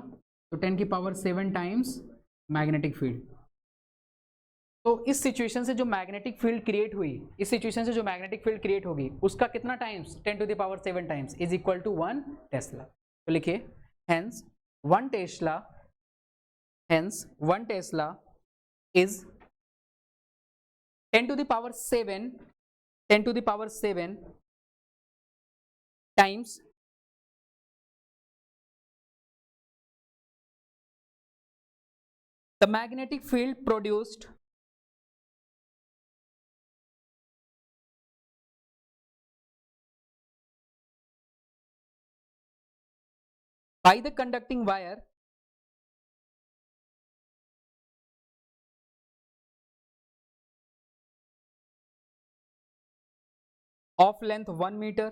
तो 10 की पावर 7 टाइम्स मैग्नेटिक फील्ड। तो इस सिचुएशन से जो मैग्नेटिक फील्ड क्रिएट हुई, इस सिचुएशन से जो मैग्नेटिक फील्ड क्रिएट होगी उसका कितना times, 10 to the power 7 times is equal to 1 tesla. तो लिखिए hence 1 tesla, hence 1 tesla is 10 to the power 7, 10 to the power 7 times the magnetic field produced by the conducting wire of length 1 meter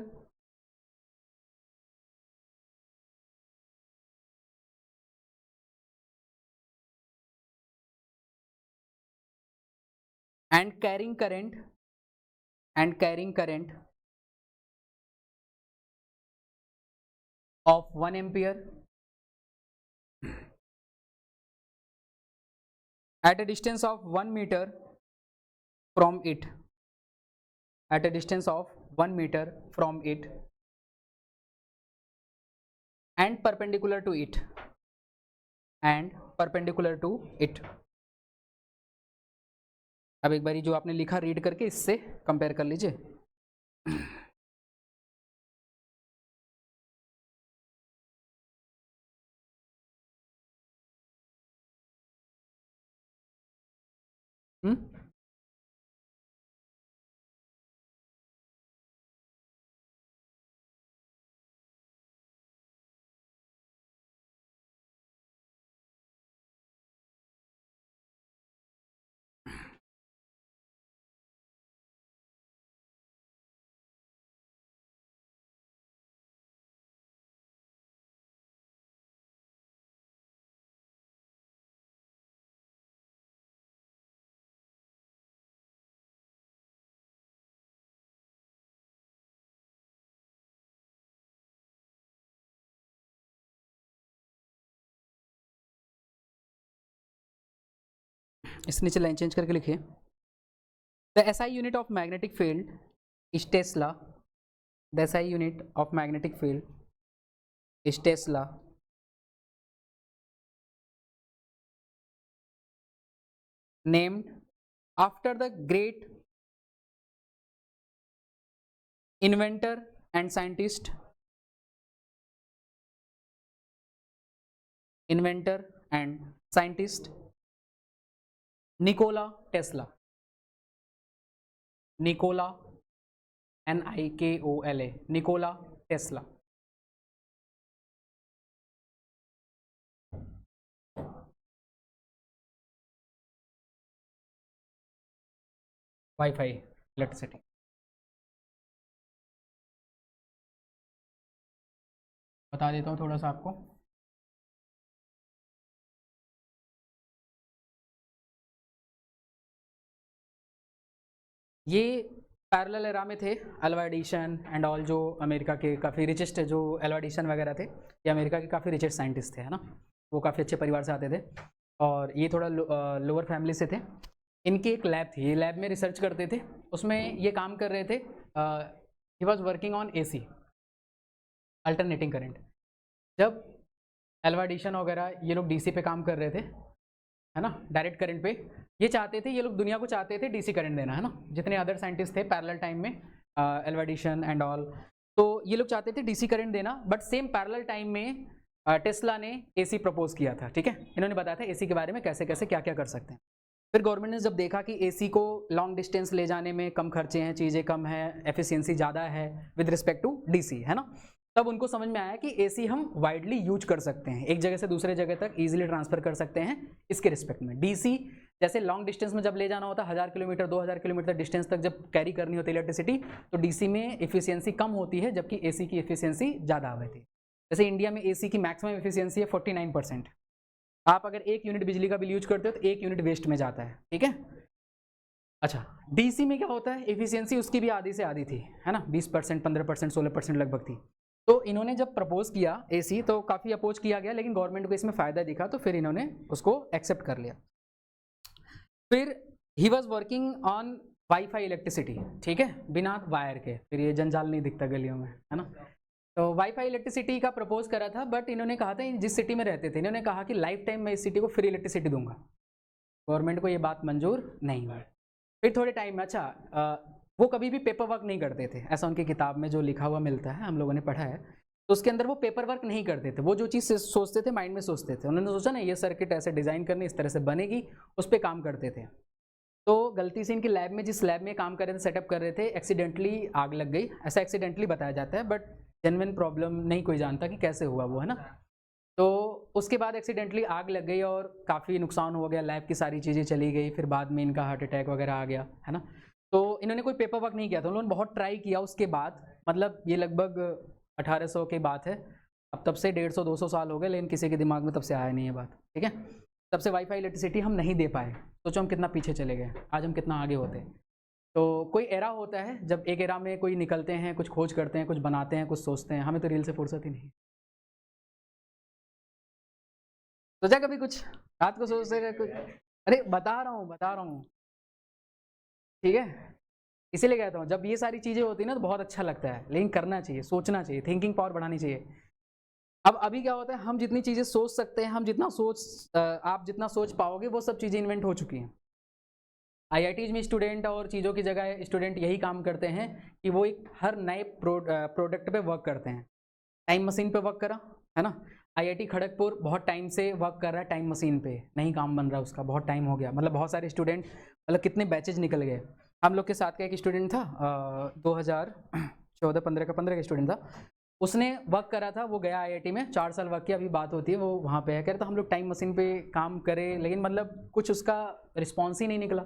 and carrying current of 1 ampere at a distance of 1 meter from it, at a distance of 1 meter from it and perpendicular to it, and perpendicular to it। अब एक बारी जो आपने लिखा read करके इससे compare कर लीजिए। इस नीचे लाइन चेंज करके लिखिए, the SI unit of magnetic field is Tesla, the SI unit of magnetic field is Tesla, named after the great inventor and scientist, inventor and scientist Nikola Tesla, Nikola, Nikola, Nikola Tesla। Wifi electricity. बता देता हूँ थोड़ा सा आपको। ये parallel era में थे Alva Edison and all, जो अमेरिका के काफ़ी रिचेस्ट जो अल्वा एडिशन वगैरह थे, ये अमेरिका के काफ़ी रिचेस्ट साइंटिस्ट थे, है ना। वो काफ़ी अच्छे परिवार से आते थे और ये थोड़ा लोअर फैमिली से थे। इनकी एक लैब थी, ये लैब में रिसर्च करते थे, उसमें ये काम कर रहे थे। He was working on AC, alternating current. जब अल्वा एडिशन वगैरह ये लोग DC पे काम कर रहे थे, है ना, डायरेक्ट करंट पे, ये चाहते थे, ये लोग दुनिया को चाहते थे DC करंट देना, है ना। जितने अदर साइंटिस्ट थे पैरेलल टाइम में, अल्वा एडिशन एंड ऑल, तो ये लोग चाहते थे DC करंट देना, बट सेम पैरेलल टाइम में टेस्ला ने AC प्रपोज किया था, ठीक है। इन्होंने बताया था AC के बारे में कैसे कैसे क्या क्या कर सकते हैं। फिर गवर्नमेंट ने जब देखा कि AC को लॉन्ग डिस्टेंस ले जाने में कम खर्चे हैं, चीज़ें कम है, एफिशिएंसी ज़्यादा है विद रिस्पेक्ट टू DC, है ना, तब उनको समझ में आया कि AC हम वाइडली यूज कर सकते हैं, एक जगह से दूसरे जगह तक इजीली ट्रांसफर कर सकते हैं। इसके रिस्पेक्ट में DC जैसे लॉन्ग डिस्टेंस में जब ले जाना होता है, 1000 किलोमीटर 2000 किलोमीटर डिस्टेंस तक जब कैरी करनी होती है इलेक्ट्रिसिटी, तो DC में एफिशिएंसी कम होती है, जबकि AC की एफिशिएंसी ज़्यादा होती है। जैसे इंडिया में AC की मैक्सिमम एफिशिएंसी है 49%। आप अगर 1 यूनिट बिजली का बिल यूज करते हो तो 1 यूनिट वेस्ट में जाता है, ठीक है। अच्छा, DC में क्या होता है, एफिशिएंसी उसकी भी आधी से आधी थी, है ना, 20%, 15%, 16% लगभग थी। तो इन्होंने जब प्रपोज किया AC, तो काफ़ी अपोज किया गया, लेकिन गवर्नमेंट को इसमें फ़ायदा दिखा, तो फिर इन्होंने उसको एक्सेप्ट कर लिया। फिर he was working on wifi electricity, ठीक है, बिना वायर के, फिर ये जंजाल नहीं दिखता गलियों में, है ना। तो वाईफाई इलेक्ट्रिसिटी का प्रपोज करा था, बट इन्होंने कहा था, जिस सिटी में रहते थे, इन्होंने कहा कि लाइफ टाइम मैं इस सिटी को फ्री इलेक्ट्रिसिटी दूंगा। गवर्नमेंट को ये बात मंजूर नहीं हुई। फिर थोड़े टाइम में, अच्छा, वो कभी भी पेपर वर्क नहीं करते थे, ऐसा उनकी किताब में जो लिखा हुआ मिलता है, हम लोगों ने पढ़ा है, तो उसके अंदर वो पेपर वर्क नहीं करते थे। वो जो चीज़ सोचते थे, माइंड में सोचते थे, उन्होंने सोचा ना ये सर्किट ऐसे डिज़ाइन करनी, इस तरह से बनेगी, उस पर काम करते थे। तो गलती से इनकी लैब में, जिस लैब में काम कर रहे थे, सेटअप कर रहे थे, एक्सीडेंटली आग लग गई। ऐसा एक्सीडेंटली बताया जाता है, बट जेन्युइन प्रॉब्लम नहीं कोई जानता कि कैसे हुआ वो, है ना। तो उसके बाद एक्सीडेंटली आग लग गई और काफ़ी नुकसान हो गया, लैब की सारी चीज़ें चली गई, फिर बाद में इनका हार्ट अटैक वगैरह आ गया, है ना। तो इन्होंने कोई पेपर वर्क नहीं किया था, उन्होंने बहुत ट्राई किया उसके बाद, मतलब ये लगभग 1800 की बात है, अब तब से 150-200 साल हो गए, लेकिन किसी के दिमाग में तब से आया नहीं है बात, ठीक है। तब से वाईफाई इलेक्ट्रिसिटी हम नहीं दे पाए, सोचो हम कितना पीछे चले गए, आज हम कितना आगे होते। तो कोई एरा होता है जब एक एरा में कोई निकलते हैं, कुछ खोज करते हैं, कुछ बनाते हैं, कुछ सोचते हैं। हमें तो रील से फुर्सत ही नहीं। सोचा कभी कुछ रात को सोचते रहे कुछ? अरे बता रहा हूँ, ठीक है। इसीलिए कहता हूँ, जब ये सारी चीज़ें होती है ना, तो बहुत अच्छा लगता है, लेकिन करना चाहिए, सोचना चाहिए, थिंकिंग पावर बढ़ानी चाहिए। अब अभी क्या होता है, हम जितनी चीज़ें सोच सकते हैं, हम जितना आप जितना सोच पाओगे, वो सब चीज़ें इन्वेंट हो चुकी हैं। IITs में स्टूडेंट और चीज़ों की जगह स्टूडेंट यही काम करते हैं कि वो एक हर नए प्रोडक्ट पे वर्क करते हैं। टाइम मशीन पे वर्क करा, है ना। IIT खड़गपुर बहुत टाइम से वर्क कर रहा है टाइम मशीन पे, नहीं काम बन रहा उसका, बहुत टाइम हो गया, मतलब बहुत सारे स्टूडेंट, मतलब कितने बैचेज निकल गए। हम लोग के साथ का एक स्टूडेंट था, 2014-15 का स्टूडेंट था, उसने वर्क करा था, वो गया IIT में, 4 साल वर्क किया, अभी बात होती है वो वहाँ पे है, कह रहे तो हम लोग टाइम मशीन पे काम करें, लेकिन मतलब कुछ उसका रिस्पॉन्स ही नहीं निकला।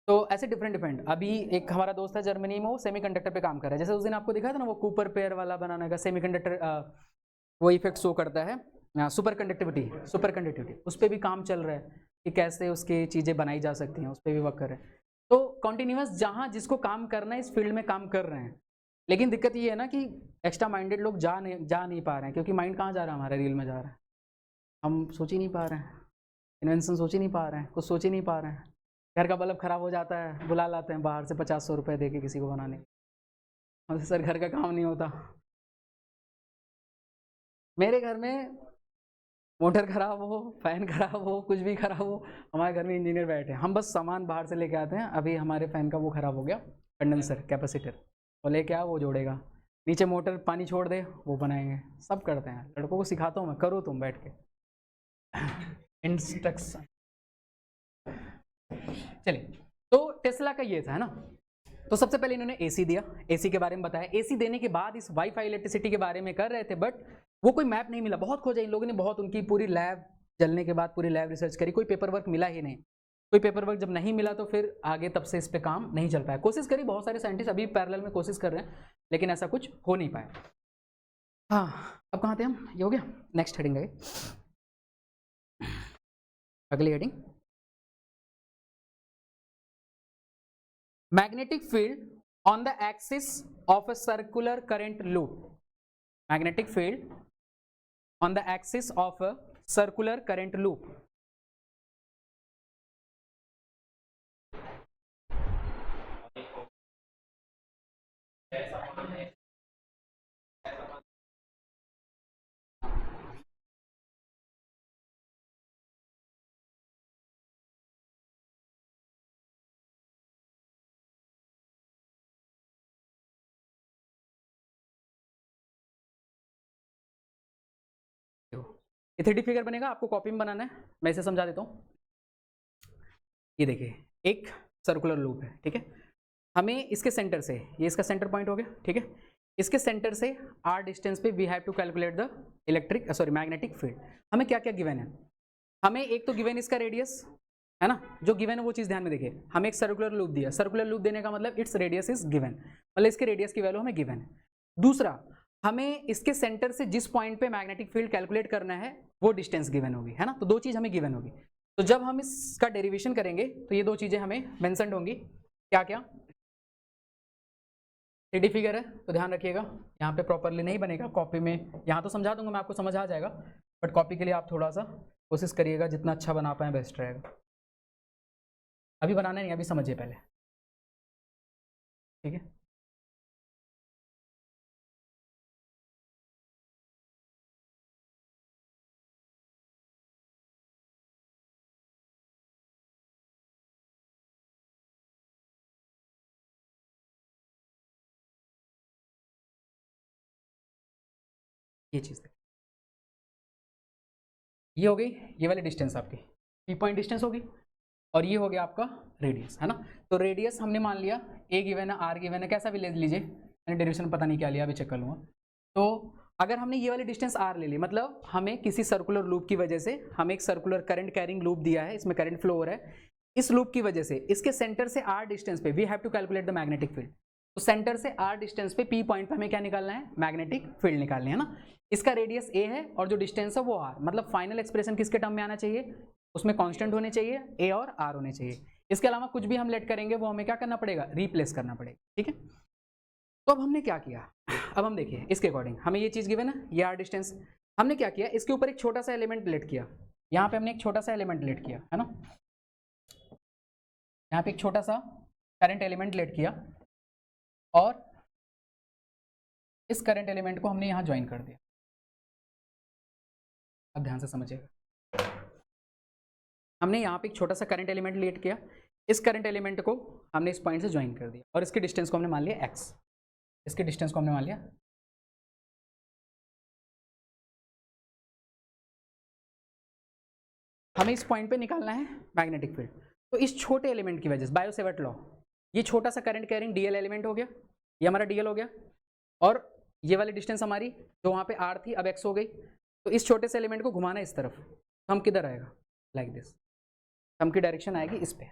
तो ऐसे डिफरेंट अभी एक हमारा दोस्त है जर्मनी में, वो सेमीकंडक्टर पे काम कर रहा है। जैसे उस दिन आपको दिखाया था ना, वो कूपर पेयर वाला बनाने का सेमीकंडक्टर, वो इफेक्ट शो करता है, सुपर कंडक्टिविटी, उस पर भी काम चल रहा है कि कैसे उसकी चीज़ें बनाई जा सकती हैं, उस पर भी वर्क कर रहे हैं। तो कॉन्टिन्यूस जहाँ जिसको काम करना है, इस फील्ड में काम कर रहे हैं, लेकिन दिक्कत ये है ना कि एक्स्ट्रा माइंडेड लोग जा नहीं पा रहे हैं, क्योंकि माइंड कहाँ जा रहा है हमारा, रील में जा रहा है। हम सोच ही नहीं पा रहे हैं, इन्वेंशन सोच ही नहीं पा रहे हैं, कुछ सोच ही नहीं पा रहे हैं। घर का बल्ब खराब हो जाता है, बुला लाते हैं बाहर से 50-100 रुपये दे के किसी को बनाने, और सर घर का काम नहीं होता। मेरे घर में मोटर खराब हो, फैन खराब हो, कुछ भी खराब हो, हमारे घर में इंजीनियर बैठे हैं, हम बस सामान बाहर से लेके आते हैं। अभी हमारे फैन का वो खराब हो गया, कंडेंसर कैपेसिटर, वो लेके आओ, वो जोड़ेगा, नीचे मोटर पानी छोड़ दे, वो बनाएंगे, सब करते हैं। लड़कों को सिखाता हूँ मैं, करो तुम बैठ के इंस्ट्रक्शन। चलिए, तो टेस्ला का ये था, है ना। तो सबसे पहले इन्होंने AC दिया, AC के बारे में बताया। AC देने के बाद इस वाईफाई इलेक्ट्रिसिटी के बारे में कर रहे थे, बट वो कोई मैप नहीं मिला, बहुत खोजा इन लोगों ने, बहुत, उनकी पूरी लैब जलने के बाद पूरी लैब रिसर्च करी, कोई पेपर वर्क मिला ही नहीं। कोई पेपर वर्क जब नहीं मिला तो फिर आगे तब से इस पे काम नहीं चल पाया। कोशिश करी, बहुत सारे साइंटिस्ट अभी पैरेलल में कोशिश कर रहे हैं, लेकिन ऐसा कुछ हो नहीं पाया। हाँ, अब कहाँ थे हम? ये हो गया। नेक्स्ट हेडिंग है अगली heading, magnetic field on the axis of a circular current loop. Magnetic field on the axis of a circular current loop. ये 3D फिगर बनेगा, आपको कॉपी में बनाना है, मैं इसे समझा देता हूँ। ये देखिए, एक सर्कुलर लूप है, ठीक है। हमें इसके सेंटर से, ये इसका सेंटर पॉइंट हो गया, ठीक है, इसके सेंटर से r डिस्टेंस पे we have to calculate the magnetic field. हमें क्या क्या गिवन है? हमें एक तो गिवन इसका रेडियस है ना, जो गिवन है वो चीज़ ध्यान में देखिए। हमें एक सर्कुलर लूप दिया, सर्कुलर लूप देने का मतलब इट्स रेडियस इज गिवन, मतलब इसके रेडियस की वैल्यू हमें गिवन है। दूसरा, हमें इसके सेंटर से जिस पॉइंट पे मैग्नेटिक फील्ड कैलकुलेट करना है वो डिस्टेंस गिवन होगी, है ना। तो दो चीज़ हमें गिवन होगी। तो जब हम इसका डेरिवेशन करेंगे तो ये दो चीज़ें हमें मेंशन होंगी। क्या क्या? 3D फिगर है तो ध्यान रखिएगा, यहाँ पे प्रॉपरली नहीं बनेगा कॉपी में। यहाँ तो समझा दूंगा मैं, आपको समझ आ जाएगा, बट कॉपी के लिए आप थोड़ा सा कोशिश करिएगा, जितना अच्छा बना पाए बेस्ट रहेगा। अभी बनाना नहीं, अभी समझिए पहले, ठीक है। ये चीज़ ये हो गई, ये वाली डिस्टेंस आपकी पी पॉइंट डिस्टेंस होगी, और ये हो गया आपका रेडियस, है ना। तो रेडियस हमने मान लिया, ए गिवन है, आर गिवन है, कैसा भी ले लीजिए, मैंने डेरिवेशन पता नहीं क्या लिया, अभी चेक कर लूँगा। तो अगर हमने ये वाली डिस्टेंस आर ले ली, मतलब हमें किसी सर्कुलर लूप की वजह से हमें एक सर्कुलर करंट कैरिंग लूप दिया है, इसमें करंट फ्लो हो रहा है, इस लूप की वजह से इसके सेंटर से आर डिस्टेंस पे we have to calculate the magnetic field. तो सेंटर से आर डिस्टेंस पे पी पॉइंट पे हमें क्या निकालना है? मैग्नेटिक फील्ड निकालनी है ना। इसका रेडियस ए है और जो डिस्टेंस है वो आर, मतलब फाइनल एक्सप्रेशन किसके टर्म में आना चाहिए? उसमें कांस्टेंट होने चाहिए, ए और आर होने चाहिए। इसके अलावा कुछ भी हम लेट करेंगे वो हमें क्या करना पड़ेगा? रिप्लेस करना पड़ेगा, ठीक है। तो अब हमने क्या किया, अब हम देखिए इसके अकॉर्डिंग हमें ये चीज़ गिवन है, ये आर डिस्टेंस। हमने क्या किया, इसके ऊपर एक छोटा सा एलिमेंट लेट किया, यहाँ पे हमने एक छोटा सा एलिमेंट लेट किया, है ना। यहाँ पे एक छोटा सा करंट एलिमेंट लेट किया और इस करंट एलिमेंट को हमने यहाँ ज्वाइन कर दिया। अब ध्यान से समझिएगा, हमने यहाँ पे एक छोटा सा करंट एलिमेंट लेट किया, इस करंट एलिमेंट को हमने इस पॉइंट से ज्वाइन कर दिया और इसके डिस्टेंस को हमने मान लिया x, इसके डिस्टेंस को हमने मान लिया। हमें इस पॉइंट पे निकालना है मैग्नेटिक फील्ड। तो इस छोटे एलिमेंट की वजह से, बायो सेवर्ट लॉ, ये छोटा सा करंट कैरिंग डीएल एलिमेंट हो गया, ये हमारा डीएल हो गया, और ये वाली डिस्टेंस हमारी जो वहाँ पे आर थी अब एक्स हो गई। तो इस छोटे से एलिमेंट को घुमाना इस तरफ, थंब किधर आएगा? लाइक दिस, थंब की डायरेक्शन आएगी इस पे,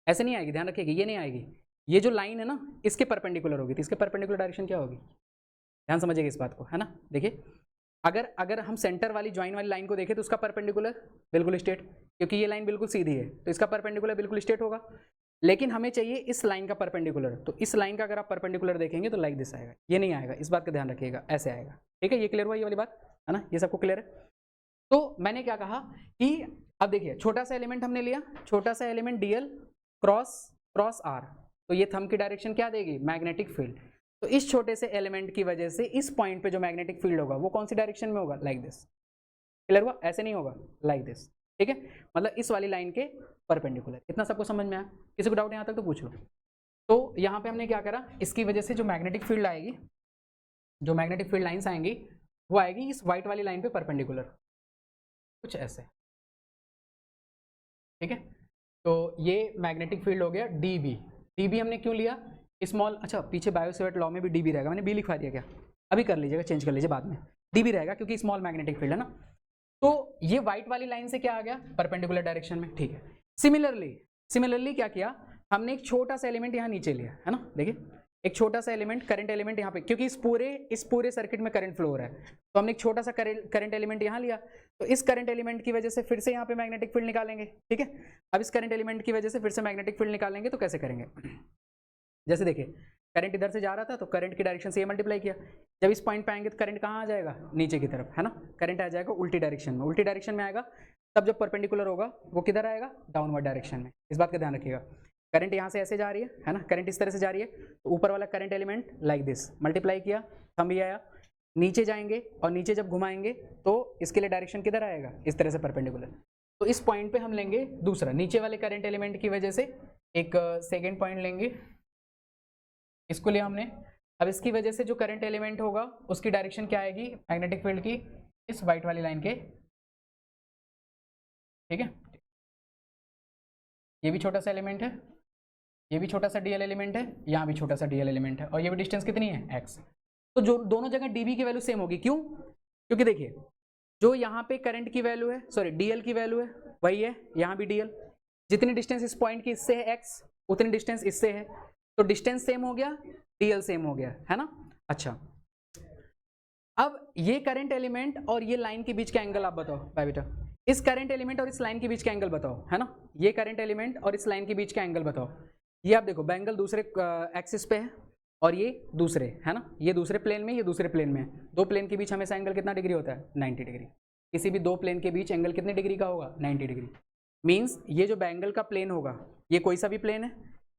ऐसे नहीं आएगी, ध्यान रखिएगा, ये नहीं आएगी। ये जो लाइन है ना इसके परपेंडिकुलर होगी, तो इसके परपेंडिकुलर डायरेक्शन क्या होगी? ध्यान समझिएगा इस बात को, है ना। देखिए अगर हम सेंटर वाली ज्वाइन वाली लाइन को देखें तो उसका परपेंडिकुलर बिल्कुल स्ट्रेट, क्योंकि ये लाइन बिल्कुल सीधी है तो इसका परपेंडिकुलर बिल्कुल स्ट्रेट होगा। लेकिन हमें चाहिए इस लाइन का परपेंडिकुलर, तो इस लाइन का अगर आप परपेंडिकुलर देखेंगे तो लाइक दिस आएगा, ये नहीं आएगा, इस बात का ध्यान रखिएगा, ऐसे आएगा, ठीक है। ये क्लियर हुआ ये वाली बात, है ना, ये सबको क्लियर है। तो मैंने क्या कहा कि अब देखिए छोटा सा एलिमेंट हमने लिया, छोटा सा एलिमेंट डीएल क्रॉस आर, तो ये थंब की डायरेक्शन क्या देगी? Magnetic field. तो इस छोटे से एलिमेंट की वजह से इस पॉइंट पे जो मैग्नेटिक फील्ड होगा वो कौन सी डायरेक्शन में होगा? लाइक दिस, क्लियर हुआ? ऐसे नहीं होगा, लाइक दिस, ठीक है, मतलब इस वाली लाइन के परपेंडिकुलर। इतना सबको समझ में आया? किसी को डाउट यहाँ तक तो पूछ लो। तो यहाँ पे हमने क्या करा, इसकी वजह से जो मैग्नेटिक फील्ड आएगी, जो मैग्नेटिक फील्ड लाइन्स आएंगी वो आएगी इस व्हाइट वाली लाइन पे परपेंडिकुलर, कुछ ऐसे, ठीक है। तो ये मैग्नेटिक फील्ड हो गया डीबी। डीबी हमने क्यों लिया? स्मॉल, अच्छा पीछे बायो सेवर्ट लॉ में भी डीबी रहेगा, मैंने बी लिखवा दिया क्या? अभी कर लीजिएगा, चेंज कर लीजिए बाद में, डीबी रहेगा क्योंकि स्मॉल मैग्नेटिक फील्ड है ना। तो ये व्हाइट वाली लाइन से क्या आ गया? परपेंडिकुलर डायरेक्शन में, ठीक है। सिमिलरली क्या किया हमने, एक छोटा सा एलिमेंट यहाँ नीचे लिया है ना, देखिए एक छोटा सा एलिमेंट, करंट एलिमेंट यहाँ पे, क्योंकि इस पूरे सर्किट में करंट फ्लो हो रहा है, तो हमने एक छोटा सा करंट एलिमेंट यहाँ लिया, तो इस करंट एलिमेंट की वजह से फिर से यहाँ पे मैग्नेटिक फील्ड निकालेंगे, ठीक है। अब इस करंट एलिमेंट की वजह से फिर से मैग्नेटिक फील्ड निकालेंगे, तो कैसे करेंगे, जैसे देखिए करंट इधर से जा रहा था तो करंट की डायरेक्शन से ये मल्टीप्लाई किया, जब इस पॉइंट पे आएंगे तो करंट कहाँ आ जाएगा, नीचे की तरफ, है ना, करंट आ जाएगा उल्टी डायरेक्शन में आएगा, तब जब परपेंडिकुलर होगा वो किधर आएगा, डाउनवर्ड डायरेक्शन में। इस बात का ध्यान रखिएगा, करंट यहाँ से ऐसे जा रही है ना, करंट इस तरह से जा रही है, तो ऊपर वाला current element like this multiply किया, थंब भी आया, नीचे जाएंगे और नीचे जब घुमाएंगे तो इसके लिए डायरेक्शन किधर आएगा, इस तरह से परपेंडिकुलर। तो इस पॉइंट पे हम लेंगे दूसरा, नीचे वाले करंट एलिमेंट की वजह से एक सेकेंड पॉइंट लेंगे, इसको लिया हमने। अब इसकी वजह से जो करंट एलिमेंट होगा उसकी डायरेक्शन क्या आएगी, मैग्नेटिक फील्ड की इस वाइट वाली लाइन के, ठीक है। ये भी छोटा सा एलिमेंट है, ये भी छोटा सा डीएल एलिमेंट है, यहाँ भी छोटा सा डीएल एलिमेंट है, और ये भी डिस्टेंस कितनी है x। तो जो दोनों जगह dB की वैल्यू सेम होगी, क्यों, क्योंकि देखिए जो यहाँ पे करंट की वैल्यू है, सॉरी डीएल की वैल्यू है वही है यहाँ भी डीएल, जितनी डिस्टेंस इस पॉइंट की इससे है x, उतनी डिस्टेंस इससे है, तो डिस्टेंस सेम हो गया, डीएल सेम हो गया, है ना। अच्छा, अब ये करंट एलिमेंट और ये लाइन के बीच का एंगल आप बताओ भाई बेटा, इस करंट एलिमेंट और इस लाइन के बीच का एंगल बताओ, है ना, ये करंट एलिमेंट और इस लाइन के बीच का एंगल बताओ। ये आप देखो बैंगल दूसरे एक्सिस पे है और ये दूसरे, है ना, ये दूसरे प्लेन में, ये दूसरे प्लेन में, दो प्लेन के बीच हमेशा एंगल कितना डिग्री होता है, 90 डिग्री। किसी भी दो प्लेन के बीच एंगल कितने डिग्री का होगा, 90 डिग्री। मीन्स ये जो बैंगल का प्लेन होगा, ये कोई सा भी प्लेन है,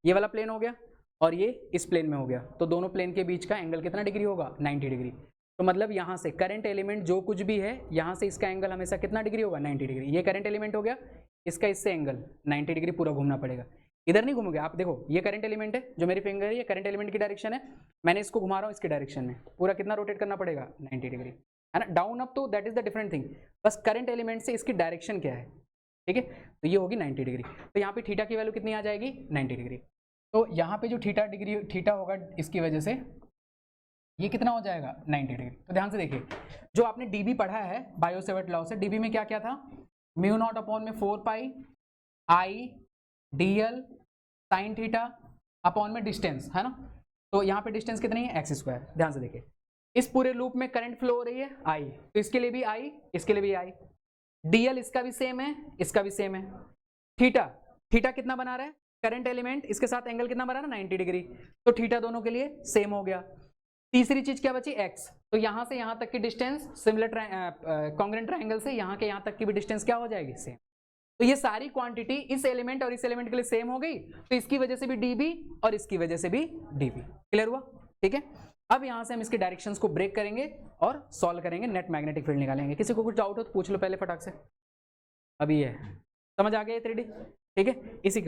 ये वाला प्लेन हो गया और ये इस प्लेन में हो गया, तो दोनों प्लेन के बीच का एंगल कितना डिग्री होगा, 90 डिग्री। तो मतलब यहाँ से करंट एलिमेंट जो कुछ भी है, यहाँ से इसका एंगल हमेशा कितना डिग्री होगा, 90 डिग्री। ये करंट एलिमेंट हो गया, इसका इससे एंगल 90 डिग्री पूरा घूमना पड़ेगा, इधर नहीं घूमोगे आप। देखो ये करंट एलिमेंट है, जो मेरी फिंगर है ये करंट एलिमेंट की डायरेक्शन है, मैंने इसको घुमा रहा हूँ इसकी डायरेक्शन में, पूरा कितना रोटेट करना पड़ेगा, 90 डिग्री, है ना। डाउन अप तो that is the different thing, बस करंट एलिमेंट से इसकी डायरेक्शन क्या है, ठीक है। तो ये होगी 90 डिग्री, तो यहाँ पे थीटा की वैल्यू कितनी आ जाएगी, 90 डिग्री। तो यहाँ पे जो थीटा होगा इसकी वजह से ये कितना हो जाएगा, 90 डिग्री। तो ध्यान से देखिए, जो आपने डीबी पढ़ा है बायो-सेवर्ट लॉ से, डीबी में क्या क्या था, म्यू नॉट अपॉन में 4 pi I dl sine theta upon में डिस्टेंस, है ना। तो यहाँ पे डिस्टेंस कितनी है, एक्स स्क्वायर। ध्यान से देखिए, इस पूरे लूप में करंट फ्लो हो रही है आई, तो इसके लिए भी आई, इसके लिए भी आई, डीएल इसका भी सेम है, इसका भी सेम है। थीटा कितना बना रहा है, करंट एलिमेंट इसके साथ एंगल कितना बना रहा है, 90 डिग्री, तो थीटा दोनों के लिए सेम हो गया। तीसरी चीज क्या बची, x, तो यहां से यहां तक की डिस्टेंस सिमिलर कॉन्ग्रुएंट ट्रायंगल से यहां के यहां तक की भी डिस्टेंस क्या हो जाएगी, सेम। तो ये सारी क्वांटिटी इस एलिमेंट और इस एलिमेंट के लिए सेम हो गई, तो इसकी वजह से भी dB और इसकी वजह से भी dB। क्लियर हुआ, ठीक है। अब यहां से हम इसके डायरेक्शंस को ब्रेक करेंगे और सॉल्व करेंगे, नेट मैग्नेटिक फील्ड निकालेंगे। किसी को कुछ डाउट हो तो पूछ लो पहले फटाक से। अभी ये समझ आ गया 3D, ठीक है। इसी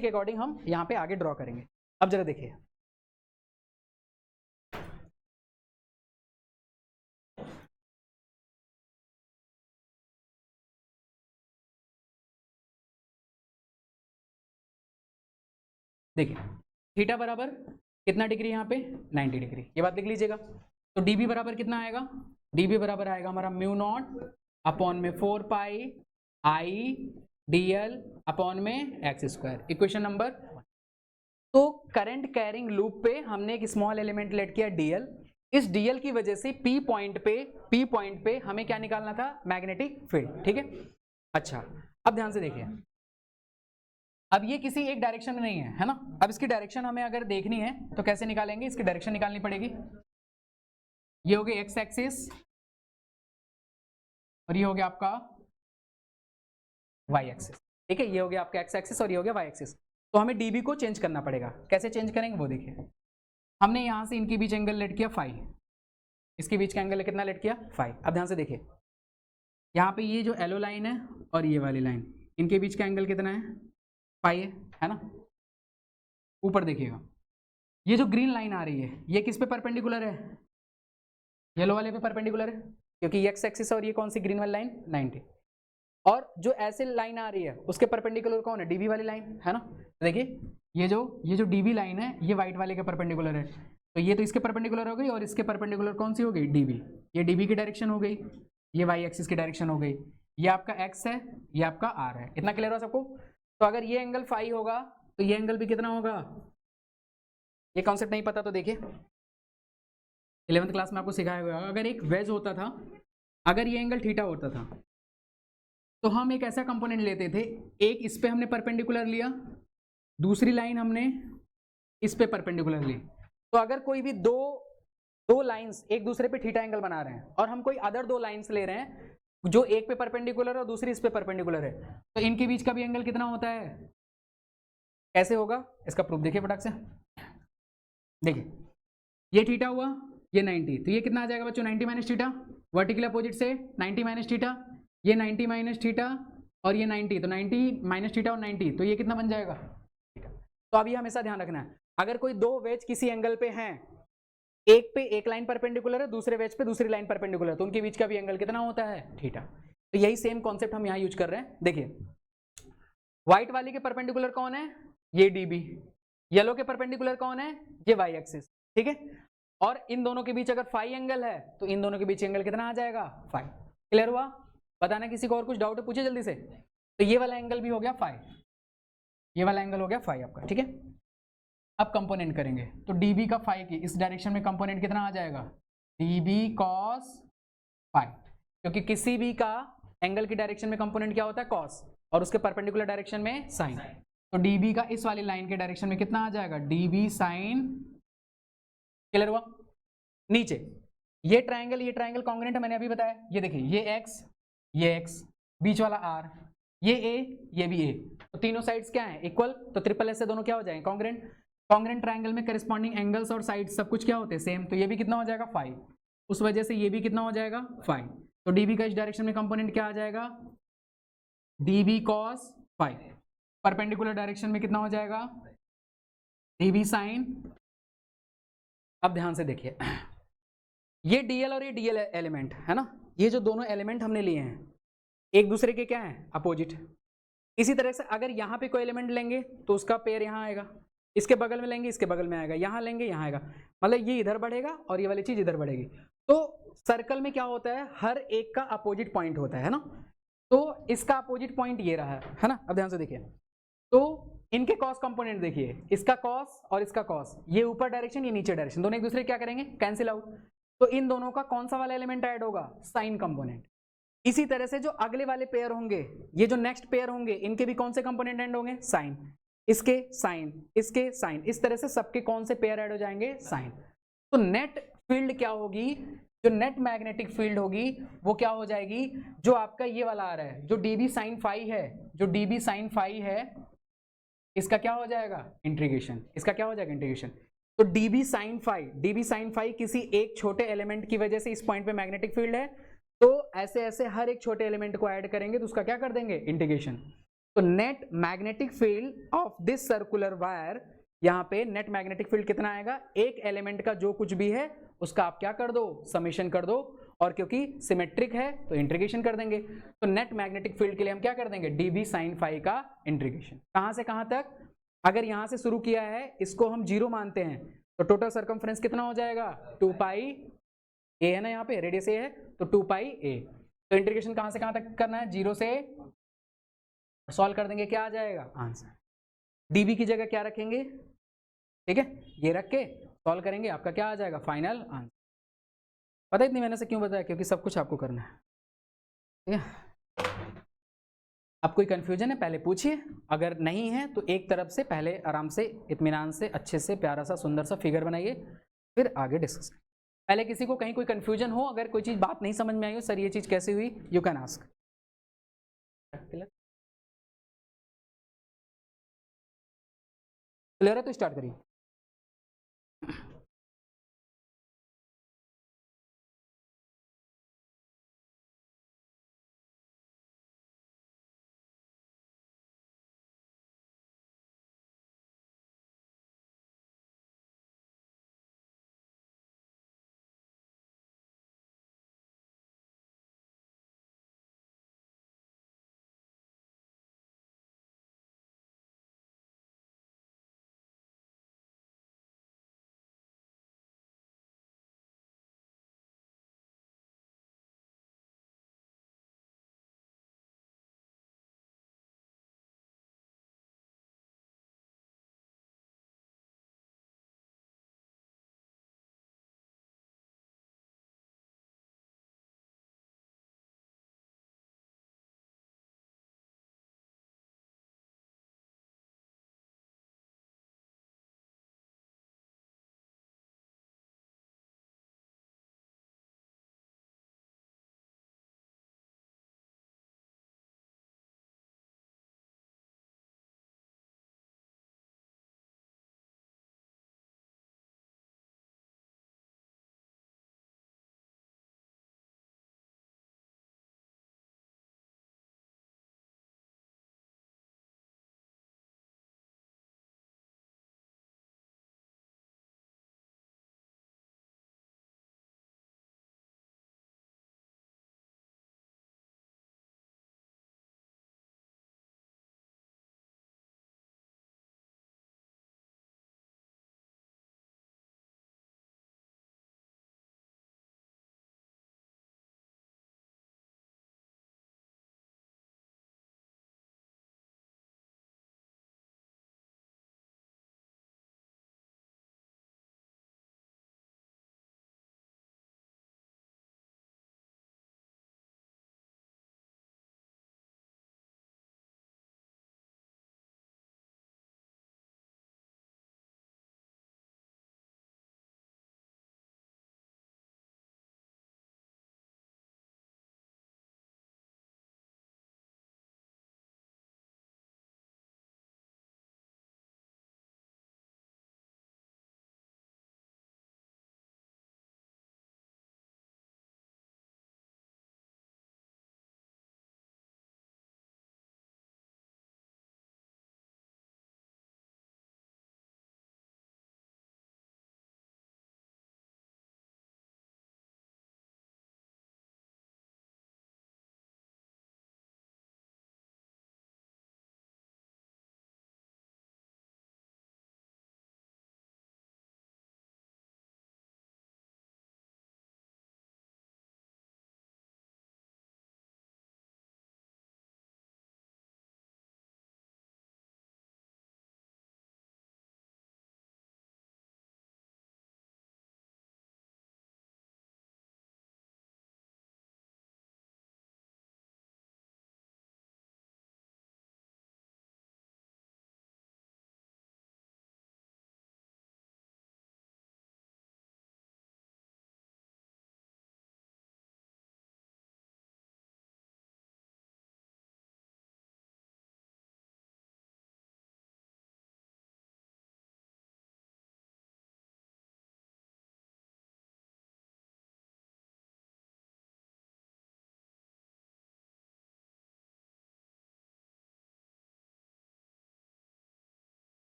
के अकॉर्डिंग हम यहाँ पे आगे ड्रॉ करेंगे। अब जरा देखिए, देखिए थीटा बराबर कितना डिग्री, यहाँ पे 90 डिग्री, ये बात लिख लीजिएगा। तो dB बराबर कितना आएगा, dB बराबर आएगा हमारा म्यू नॉट अपॉन में 4 पाई आई डीएल अपॉन में एक्स स्क्वायर, इक्वेशन नंबर 1। तो करंट कैरिंग लूप पे हमने एक स्मॉल एलिमेंट लेट किया डीएल, इस डीएल की वजह से पी पॉइंट पे हमें क्या निकालना था, मैग्नेटिक फील्ड, ठीक है। अच्छा, अब ध्यान से देखिए, अब ये किसी एक डायरेक्शन में नहीं है ना। अब इसकी डायरेक्शन हमें अगर देखनी है तो कैसे निकालेंगे, इसकी डायरेक्शन निकालनी पड़ेगी। ये हो गया एक्स एक्सिस और ये हो गया आपका वाई एक्सिस, ठीक है। ये हो गया आपका एक्स एक्सिस और ये हो गया वाई एक्सिस। तो हमें डीबी को चेंज करना पड़ेगा, कैसे चेंज करेंगे वो देखिए। हमने यहाँ से इनके बीच एंगल लेट किया 5, इसके बीच का एंगल कितना लेट किया 5। अब ध्यान से देखिए, यहाँ पे ये जो येलो लाइन है और ये वाली लाइन, इनके बीच का एंगल कितना है, 5 है ना। ऊपर देखिएगा, ये जो ग्रीन लाइन आ रही है ये किस पे परपेंडिकुलर है, येलो वाले पे परपेंडिकुलर है, क्योंकि ये एक्स एक्सिस और ये कौन सी ग्रीन वाली लाइन 90। और जो ऐसे लाइन आ रही है उसके परपेंडिकुलर कौन है, डीबी वाली लाइन, है ना। तो देखिए ये जो डीबी लाइन है ये वाइट वाले के परपेंडिकुलर है, तो ये तो इसके परपेंडिकुलर हो गई और इसके परपेंडिकुलर कौन सी हो गई, डीबी। ये डीबी की डायरेक्शन हो गई, ये वाई एक्सिस की डायरेक्शन हो गई, ये आपका एक्स है, ये आपका आर है। इतना क्लियर हो सबको। तो अगर ये एंगल फाई होगा तो ये एंगल भी कितना होगा? ये कॉन्सेप्ट नहीं पता तो देखिए 11th क्लास में आपको सिखाया हुआ है। अगर एक वेज होता था, अगर ये एंगल थीटा होता था, तो हम एक ऐसा कंपोनेंट लेते थे, एक इस पे हमने परपेंडिकुलर लिया, दूसरी लाइन हमने इस पे परपेंडिकुलर ली। तो अगर कोई भी दो लाइंस एक दूसरे पे थीटा एंगल बना रहे हैं और हम कोई अदर दो लाइंस ले रहे हैं जो एक पे परपेंडिकुलर है और दूसरी इस पे परपेंडिकुलर है, तो इनके बीच का भी एंगल कितना होता है? कैसे होगा? इसका प्रूफ देखिए फटाक से। देखिए ये थीटा हुआ, ये 90, तो ये कितना आ जाएगा बच्चों? 90 माइनस थीटा, वर्टिकल अपोजिट से 90 माइनस थीटा, ये 90 माइनस थीटा और ये 90, तो 90 माइनस थीटा और 90, तो ये कितना बन जाएगा? तो अभी हमेशा ध्यान रखना है, अगर कोई दो वेज किसी एंगल पे हैं, एक पे एक लाइन परपेंडिकुलर है, दूसरे वेज पे दूसरी लाइन परपेंडिकुलर है, तो उनके बीच का भी एंगल कितना होता है? थीटा। तो यही सेम कॉन्सेप्ट हम यहाँ यूज कर रहे हैं। देखिए व्हाइट वाली के परपेंडिकुलर कौन है? ये डीबी। येलो के परपेंडिकुलर कौन है? ये वाई एक्सिस। ठीक है, और इन दोनों के बीच अगर फाई एंगल है तो इन दोनों के बीच एंगल कितना आ जाएगा? फाई। क्लियर हुआ? बताना किसी को और कुछ डाउट है पूछे जल्दी से। तो ये वाला एंगल भी हो गया फाई, ये वाला एंगल हो गया फाई आपका। ठीक है, अब कंपोनेंट करेंगे तो db का फाई की इस डायरेक्शन में कंपोनेंट कितना आ जाएगा? db cos फाई, क्योंकि किसी भी का एंगल की डायरेक्शन में कंपोनेंट क्या होता है? cos, और उसके परपेंडिकुलर डायरेक्शन में साइन। तो db का इस वाली लाइन के डायरेक्शन में कितना आ जाएगा? db sign. क्लियर हुआ? नीचे ये ट्राइंगल कॉन्ग्रेंट है, मैंने अभी बताया। ये देखिए ये x, बीच वाला r, ये a, ये भी a, तो तीनों साइड्स क्या है? इक्वल। तो ट्रिपल एस से दोनों क्या हो जाएंगे? कॉन्ग्रेंट। कॉन्ग्रेंट ट्राइंगल में करस्पॉन्डिंग एंगल्स और साइड्स सब कुछ क्या होते हैं? सेम। तो ये भी कितना हो जाएगा? फाई। उस वजह से ये भी कितना हो जाएगा? फाई। तो db का इस डायरेक्शन में कंपोनेंट क्या आ जाएगा? db cos phi. Perpendicular direction में कितना हो जाएगा? db sine. अब ध्यान से देखिए, ये dl और ये dl एलिमेंट है ना, ये जो दोनों एलिमेंट हमने लिए हैं एक दूसरे के क्या है? अपोजिट। इसी तरह से अगर यहाँ पे कोई एलिमेंट लेंगे तो उसका पेयर यहाँ आएगा, इसके बगल में लेंगे इसके बगल में आएगा, यहाँ लेंगे यहाँ आएगा, मतलब ये इधर बढ़ेगा और ये वाली चीज इधर बढ़ेगी। तो सर्कल में क्या होता है? हर एक का अपोजिट पॉइंट होता है ना, तो इसका अपोजिट पॉइंट ये रहा है ना। अब ध्यान से देखिए, तो इनके कॉस कंपोनेंट देखिए, इसका कॉस और इसका कॉस, ये ऊपर डायरेक्शन ये नीचे डायरेक्शन, दोनों एक दूसरे क्या करेंगे? Cancel out. तो इन दोनों का कौन सा वाला एलिमेंट ऐड होगा? Sign component. इसी तरह से जो अगले वाले पेयर होंगे, ये जो नेक्स्ट पेयर होंगे, इनके भी कौन से कंपोनेंट ऐड होंगे? साइन। इसके साइन, इसके साइन, इस तरह से सबके कौन से पेयर ऐड हो जाएंगे? साइन। तो नेट फील्ड क्या होगी? जो नेट मैग्नेटिक फील्ड होगी वो क्या हो जाएगी? जो आपका ये वाला आ रहा है, जो db साइन फाई है, जो db साइन फाई है, इसका क्या हो जाएगा? इंटीग्रेशन। इसका क्या हो जाएगा? इंटीग्रेशन। तो db साइन फाई किसी एक छोटे एलिमेंट की वजह से इस पॉइंट पे मैग्नेटिक फील्ड है, तो ऐसे ऐसे हर एक छोटे एलिमेंट को ऐड करेंगे तो उसका क्या कर देंगे? इंटीग्रेशन। तो net magnetic field of this circular wire, यहाँ पे नेट मैग्नेटिक फील्ड कितना आएगा? एक एलिमेंट का जो कुछ भी है उसका आप क्या कर दो? समेशन कर दो, और क्योंकि सिमेट्रिक है तो इंटीग्रेशन कर देंगे। तो नेट मैग्नेटिक फील्ड के लिए हम क्या कर देंगे? db साइन फाई का इंटीग्रेशन। कहां से कहां तक? अगर यहां से शुरू किया है, इसको हम 0 मानते हैं, तो टोटल सर्कमफ्रेंस कितना हो जाएगा? 2 पाई a है ना, यहाँ पे रेडियस a है तो 2 पाई a। तो इंटीग्रेशन कहां से कहां तक करना है? 0 से सॉल्व कर देंगे, क्या आ जाएगा? आंसर। db की जगह क्या रखेंगे? ठीक है, ये रख के सॉल्व करेंगे, आपका क्या आ जाएगा? Final answer. पता है इतनी मेहनत से क्यों बताया? क्योंकि सब कुछ आपको करना है। ठीक है, अब कोई कंफ्यूजन है पहले पूछिए, अगर नहीं है तो एक तरफ से पहले आराम से इत्मीनान से अच्छे से प्यारा सा सुंदर सा फिगर बनाइए, फिर आगे डिस्कस करें। पहले किसी को कहीं कोई कंफ्यूजन हो, अगर कोई चीज़ बात नहीं समझ में आई हो, सर ये चीज़ कैसे हुई, यू कैन आस्क। क्लियर है तो स्टार्ट करिए।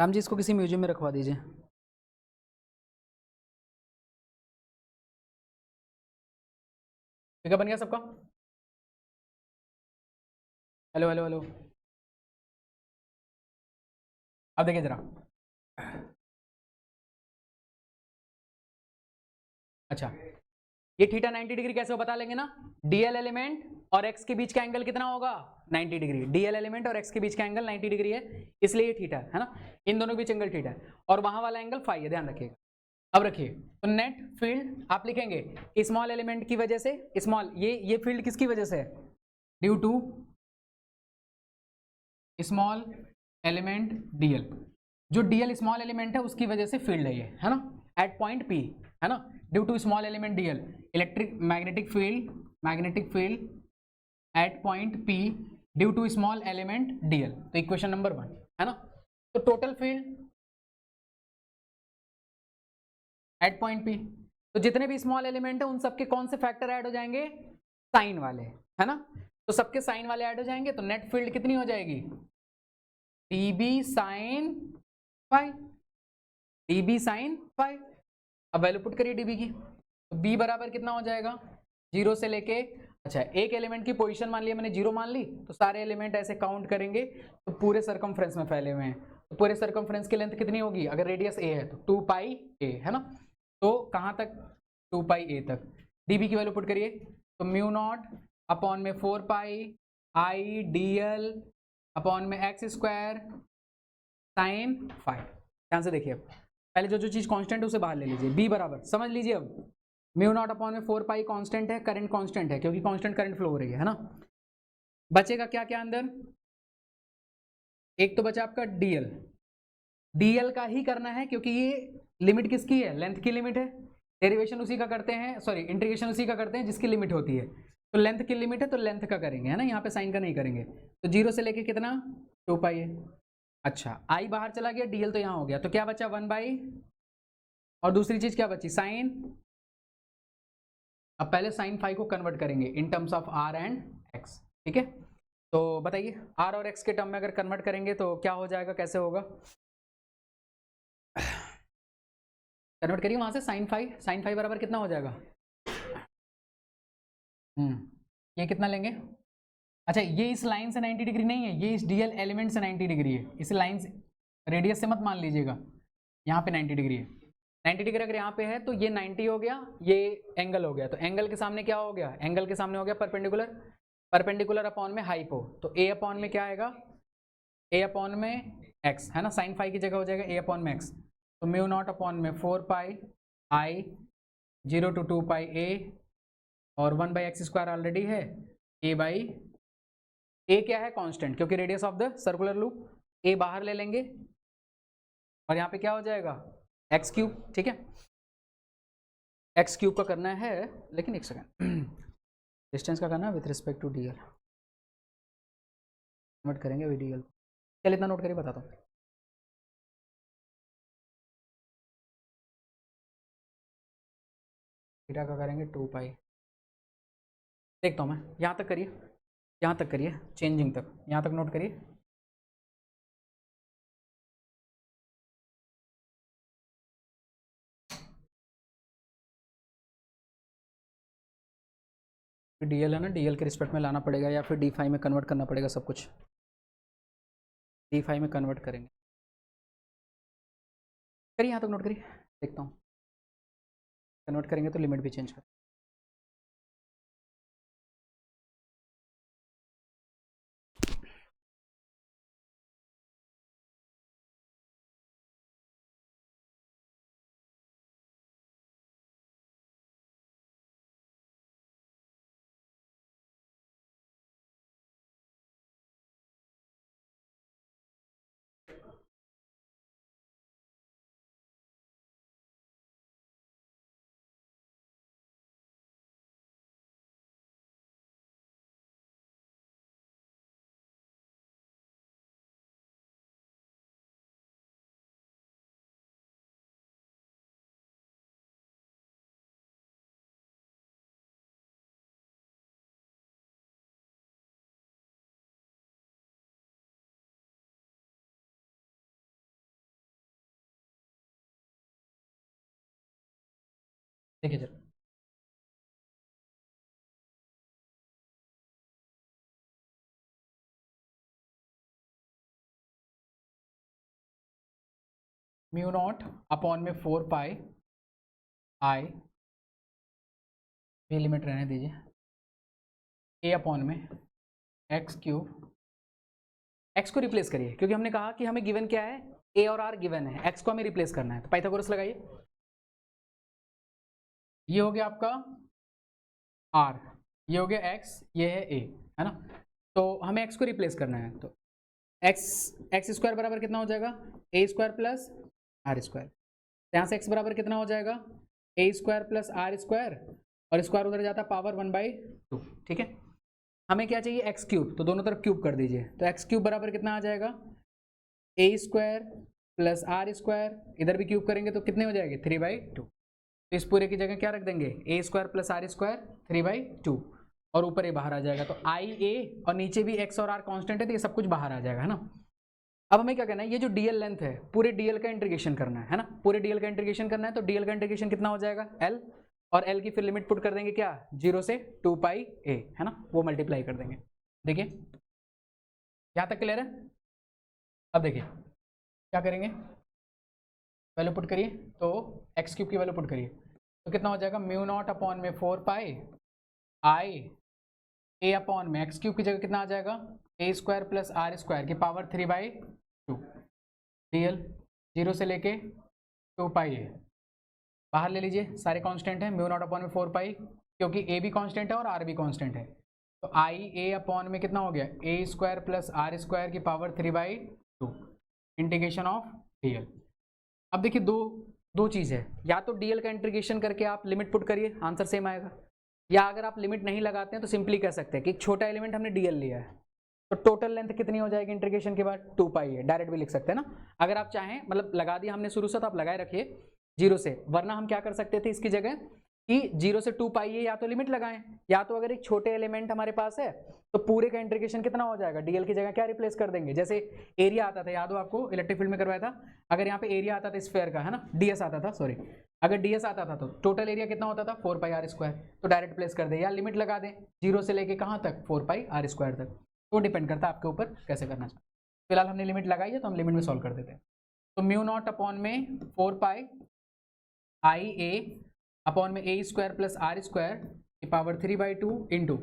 राम जी इसको किसी म्यूजियम में रखवा दीजिए। ठीक है, बन गया सबका? Hello hello hello. अब देखिए जरा। अच्छा, ये थीटा 90 डिग्री कैसे हो बता लेंगे ना। डीएल एलिमेंट और एक्स के बीच का एंगल कितना होगा? 90 डिग्री। डीएल एलिमेंट और एक्स के बीच का एंगल 90 डिग्री है, इसलिए ये थीटा है ना। इन दोनों के बीच एंगल थीटा है, और वहां वाला एंगल फाई है, ध्यान रखिएगा। अब रखिए, तो नेट फील्ड आप लिखेंगे स्मॉल एलिमेंट की वजह से, स्मॉल ये फील्ड किसकी वजह से है? Due to small element dl. जो डीएल स्मॉल एलिमेंट है उसकी वजह से फील्ड है ये, है ना, एट पॉइंट पी, है ना, due to small element dl electric magnetic field at point P due to small element dl. तो इक्वेशन नंबर 1 है ना। तो total field at point P, तो जितने भी स्मॉल एलिमेंट है उन सबके कौन से फैक्टर ऐड हो जाएंगे? साइन वाले, है ना। तो सबके साइन वाले ऐड हो जाएंगे, तो नेट फील्ड कितनी हो जाएगी? DB sine phi, dB sine phi. अब वैल्यू पुट करिए डीबी की, तो बी बराबर कितना हो जाएगा? 0 से लेके, अच्छा एक एलिमेंट की पोजीशन मान लिया मैंने 0 मान ली, तो सारे एलिमेंट ऐसे काउंट करेंगे तो पूरे सर्कमफ्रेंस में फैले हुए हैं, तो पूरे सर्कमफ्रेंस की लेंथ कितनी होगी? अगर रेडियस ए है तो 2 पाई ए, है ना। तो कहाँ तक? 2 पाई ए तक। डीबी की वैल्यू पुट करिए, तो म्यू नॉट अपॉन में 4 pi I D L upon में एक्स स्क्वायर साइन फाइव। ध्यान से देखिए, अब पहले जो चीज कांस्टेंट है उसे बाहर ले लीजिए, बी बराबर समझ लीजिए। अब म्यू नॉट अपॉन में 4 पाई कांस्टेंट है, करंट कांस्टेंट है क्योंकि कांस्टेंट करंट फ्लो हो रही है ना। बचेगा क्या क्या अंदर? एक तो बचा आपका डीएल, डीएल का ही करना है क्योंकि ये लिमिट किसकी है? लेंथ की लिमिट है। डेरिवेशन उसी का करते हैं, सॉरी इंटीग्रेशन उसी का करते हैं जिसकी लिमिट होती है। तो लेंथ की लिमिट है तो लेंथ का करेंगे, है ना, यहाँ पे साइन का नहीं करेंगे। तो 0 से लेके कितना? 2 पाई है। अच्छा आई बाहर चला गया, डीएल तो यहाँ हो गया, तो क्या बचा? 1 बाई, और दूसरी चीज क्या बची? साइन। अब पहले साइन फाई को कन्वर्ट करेंगे in terms of R and X, ठीक है। तो बताइए आर और एक्स के टर्म में अगर कन्वर्ट करेंगे तो क्या हो जाएगा, कैसे होगा? कन्वर्ट करिए वहां से, साइन फाई बराबर कितना हो जाएगा? ये कितना लेंगे? अच्छा ये इस लाइन से 90 डिग्री नहीं है, ये इस डीएल एलिमेंट से 90 डिग्री है, इस लाइन से रेडियस से मत मान लीजिएगा, यहाँ पे 90 डिग्री है। 90 डिग्री अगर यहाँ पे है तो ये 90 हो गया, ये एंगल हो गया, तो एंगल के सामने क्या हो गया? एंगल के सामने हो गया परपेंडिकुलर, परपेंडिकुलर अपॉन में हाइपो, तो ए अपॉन में क्या आएगा? ए अपॉन में एक्स, है ना, साइन फाई की जगह हो जाएगा ए अपॉन में एक्स। तो म्यू नॉट अपॉन में 4 पाई आई 0 to 2 पाई ए, और 1 बाई एक्स स्क्वायर ऑलरेडी है, ए बाई ए क्या है? कांस्टेंट, क्योंकि radius of the circular loop, a बाहर ले लेंगे और यहाँ पे क्या हो जाएगा? एक्स क्यूब, ठीक है। एक्स क्यूब का करना है, लेकिन एक सेकेंड, डिस्टेंस का करना है with respect to dl, note करेंगे अभी डीएल। चल इतना नोट करिए, बताता हूँ। थीटा का करेंगे 2 पाई, देखता हूँ मैं, यहाँ तक करिए, यहाँ तक करिए, चेंजिंग तक, यहाँ तक नोट करिए। डीएल है ना, डीएल के रिस्पेक्ट में लाना पड़ेगा या फिर डी फाई में कन्वर्ट करना पड़ेगा, सब कुछ डी फाई में कन्वर्ट करेंगे। करिए यहाँ तक नोट करिए, देखता हूँ, कन्वर्ट करेंगे तो लिमिट भी चेंज कर देखिए जरा, म्यू नॉट अपॉन में 4 पाई आई, ये लिमिट रहने दीजिए, ए अपॉन में एक्स क्यूब, एक्स को रिप्लेस करिए क्योंकि हमने कहा कि हमें गिवन क्या है, ए और आर गिवन है, एक्स को हमें रिप्लेस करना है, तो पाइथागोरस लगाइए। ये हो गया आपका आर, ये हो गया एक्स, ये है ए, है ना। तो हमें एक्स को रिप्लेस करना है, तो एक्स स्क्वायर बराबर कितना हो जाएगा, ए स्क्वायर प्लस आर स्क्वायर। यहाँ से एक्स बराबर कितना हो जाएगा, ए स्क्वायर प्लस आर स्क्वायर, और स्क्वायर उधर जाता है पावर 1/2, ठीक है। हमें क्या चाहिए, एक्स क्यूब, तो दोनों तरफ क्यूब कर दीजिए, तो एक्स क्यूब बराबर कितना आ जाएगा, ए स्क्वायर प्लस आर स्क्वायर, इधर भी क्यूब करेंगे तो कितने हो जाएंगे, 3/2। तो इस पूरे की जगह क्या रख देंगे, ए स्क्वायर प्लस आर स्क्वायर 3/2, और ऊपर ये बाहर आ जाएगा, तो आई ए, और नीचे भी एक्स और आर कांस्टेंट है, तो ये सब कुछ बाहर आ जाएगा, है ना। अब हमें क्या करना है, ये जो डीएल लेंथ है, पूरे डीएल का इंटीग्रेशन करना है ना, पूरे डीएल का इंटीग्रेशन करना है, तो डीएल का इंटीग्रेशन कितना हो जाएगा, एल, और एल की फिर लिमिट पुट कर देंगे क्या, 0 से 2 पाई ए, है ना, वो मल्टीप्लाई कर देंगे। देखिए यहाँ तक क्लियर है। अब देखिए क्या करेंगे, वैल्यू पुट करिए, तो एक्स क्यूब की वैल्यू पुट करिए, तो कितना हो जाएगा, म्यू नॉट अपॉन में 4 पाई आई ए अपॉन में एक्स क्यूब की जगह कितना आ जाएगा, ए स्क्वायर प्लस आर स्क्वायर की पावर 3/2, डीएल 0 से लेके 2 पाई ए, बाहर ले लीजिए, सारे कांस्टेंट हैं, म्यू नॉट अपॉन में 4 पाई, क्योंकि ए भी कांस्टेंट है और आर भी कांस्टेंट है, तो आई ए अपॉन में कितना हो गया, ए स्क्वायर प्लस आर स्क्वायर की पावर 3/2, इंटीग्रेशन ऑफ डीएल। अब देखिए दो चीज़ है, या तो डीएल का इंटीग्रेशन करके आप लिमिट पुट करिए, आंसर सेम आएगा, या अगर आप लिमिट नहीं लगाते हैं तो सिंपली कह सकते हैं कि एक छोटा एलिमेंट हमने डीएल लिया है, तो टोटल लेंथ कितनी हो जाएगी इंटीग्रेशन के बाद, 2 पाई है, डायरेक्ट भी लिख सकते हैं ना। अगर आप चाहें, मतलब लगा दिया हमने शुरू से, तो आप लगाए रखिए 0 से, वरना हम क्या कर सकते थे इसकी जगह कि 0 से 2 पाई है, या तो लिमिट लगाएं, या तो अगर एक छोटे एलिमेंट हमारे पास है तो पूरे का इंटीग्रेशन कितना हो जाएगा, डीएल की जगह क्या रिप्लेस कर देंगे, जैसे एरिया आता था, याद हो आपको, इलेक्ट्रिक फील्ड में करवाया था, अगर यहाँ पे एरिया आता था स्फेयर का, है ना, डीएस आता था, सॉरी, अगर डीएस आता था तो टोटल एरिया कितना होता था, 4 पाई r², तो डायरेक्ट प्लेस कर दे, या लिमिट लगा दें 0 से लेके कहाँ तक, 4 पाई r² तक, तो डिपेंड करता है आपके ऊपर कैसे करना चाहिए। फिलहाल हमने लिमिट लगाई है तो हम लिमिट में सॉल्व कर देते हैं, तो म्यू नॉट अपॉन में 4 पाई आई ए अपॉन में ए स्क्वायर प्लस आर स्क्वायर की पावर 3/2 इंटू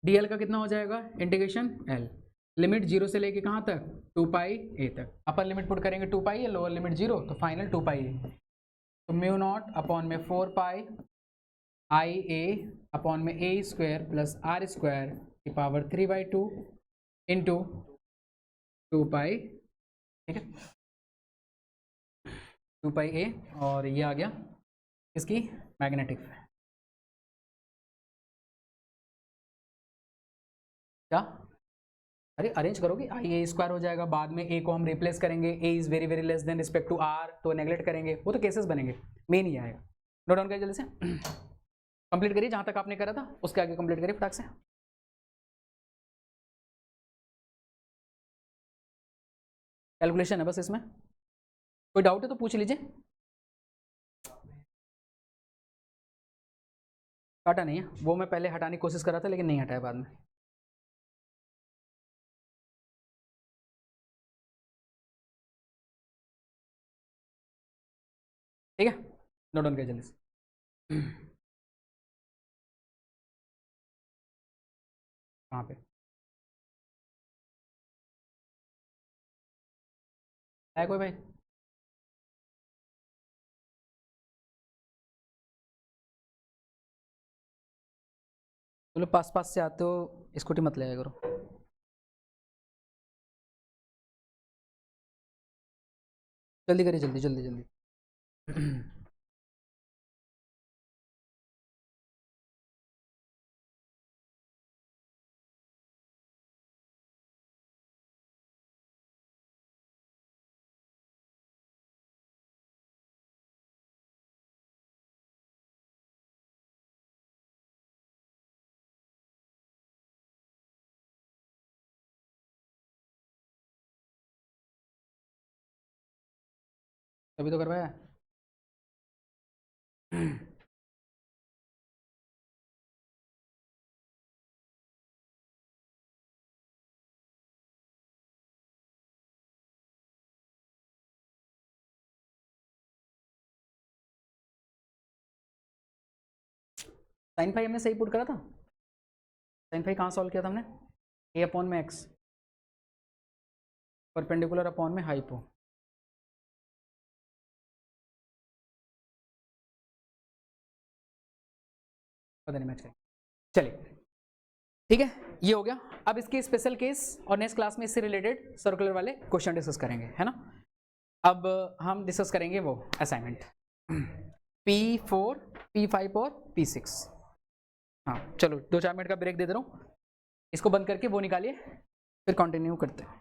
डीएल का कितना हो जाएगा, इंटीग्रेशन एल, लिमिट 0 से लेके कहाँ तक, 2 पाई ए तक, अपर लिमिट पुट करेंगे 2 पाई, लोअर लिमिट 0, तो फाइनल 2 पाई ए, तो म्यू नॉट अपॉन में 4 पाई आई ए अपॉन में ए स्क्वायर प्लस आर स्क्वायर की पावर 3/2 इंटू 2 पाई, ठीक है, 2 पाई ए, और ये आ गया इसकी मैग्नेटिक, क्या, अरे अरेंज करोगे, आई ए स्क्वायर हो जाएगा, बाद में ए को हम रिप्लेस करेंगे, a is very very less than respect to r, तो नेगलेक्ट करेंगे, वो तो केसेस बनेंगे, मेन ही आएगा। नोट डाउन करिए जल्दी से, कंप्लीट करिए जहाँ तक आपने करा था, उसके आगे कंप्लीट करिए फटाक से। कैलकुलेशन है बस इसमें, कोई डाउट है तो पूछ लीजिए। काटा नहीं है, वो मैं पहले हटाने की कोशिश कर रहा था लेकिन नहीं हटाया बाद में। ठीक है, नोट डाउन करिए जल्दी से। कहाँ पे है कोई भाई, बोलो पास पास से आते हो, स्कूटी मत ले आया करो। जल्दी करिए, जल्दी जल्दी जल्दी। तभी तो करवाया। साइन फाई हमने सही पुट करा था, साइन फाई कहाँ सॉल्व किया था हमने, ए अपॉन में एक्स परपेंडिकुलर अपॉन में हाइपो, पता नहीं मैच करें, चलिए ठीक है, ये हो गया। अब इसके स्पेशल केस और नेक्स्ट क्लास में इससे रिलेटेड सर्कुलर वाले क्वेश्चन डिस्कस करेंगे, है ना। अब हम डिस्कस करेंगे वो असाइनमेंट P4, P5 और P6। हाँ चलो 2-4 मिनट का ब्रेक दे दे रहा हूँ, इसको बंद करके वो निकालिए, फिर कंटिन्यू करते हैं।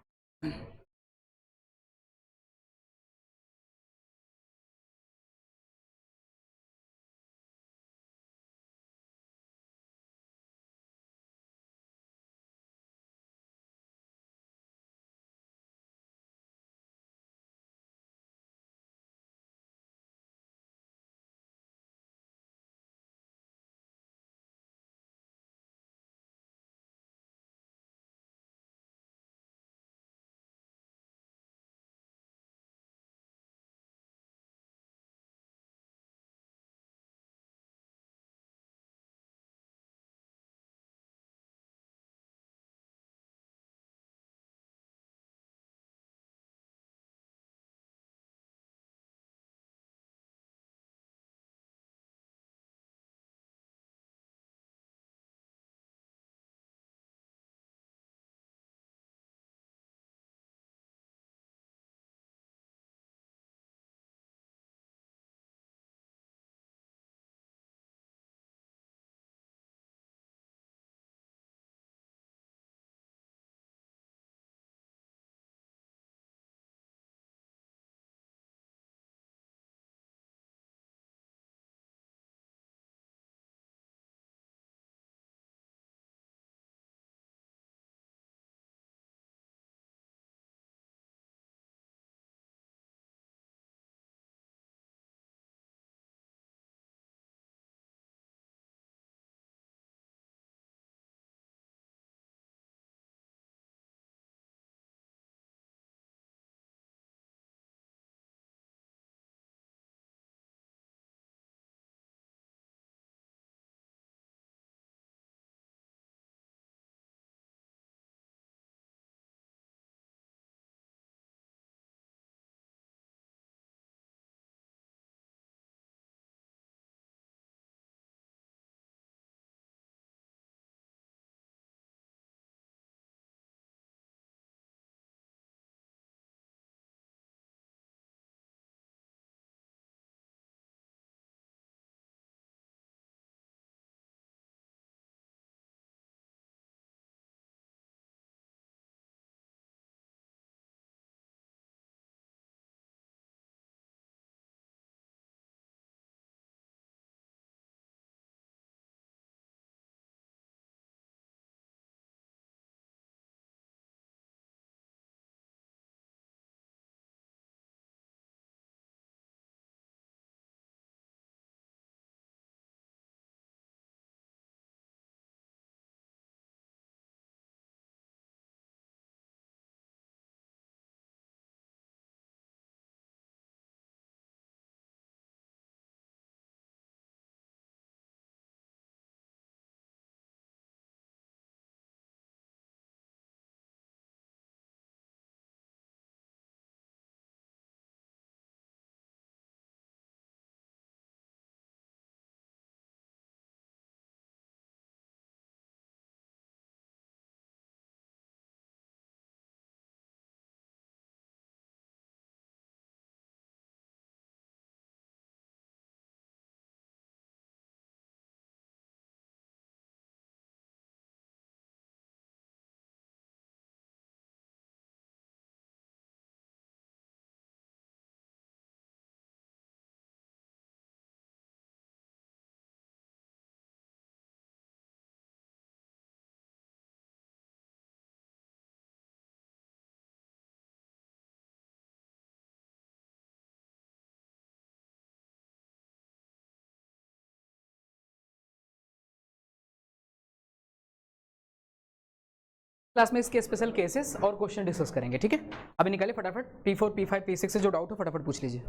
क्लास में इसके स्पेशल केसेस और क्वेश्चन डिस्कस करेंगे, ठीक है। अभी निकालिए फटाफट P4, P5, P6 से जो डाउट हो फटाफट पूछ लीजिए।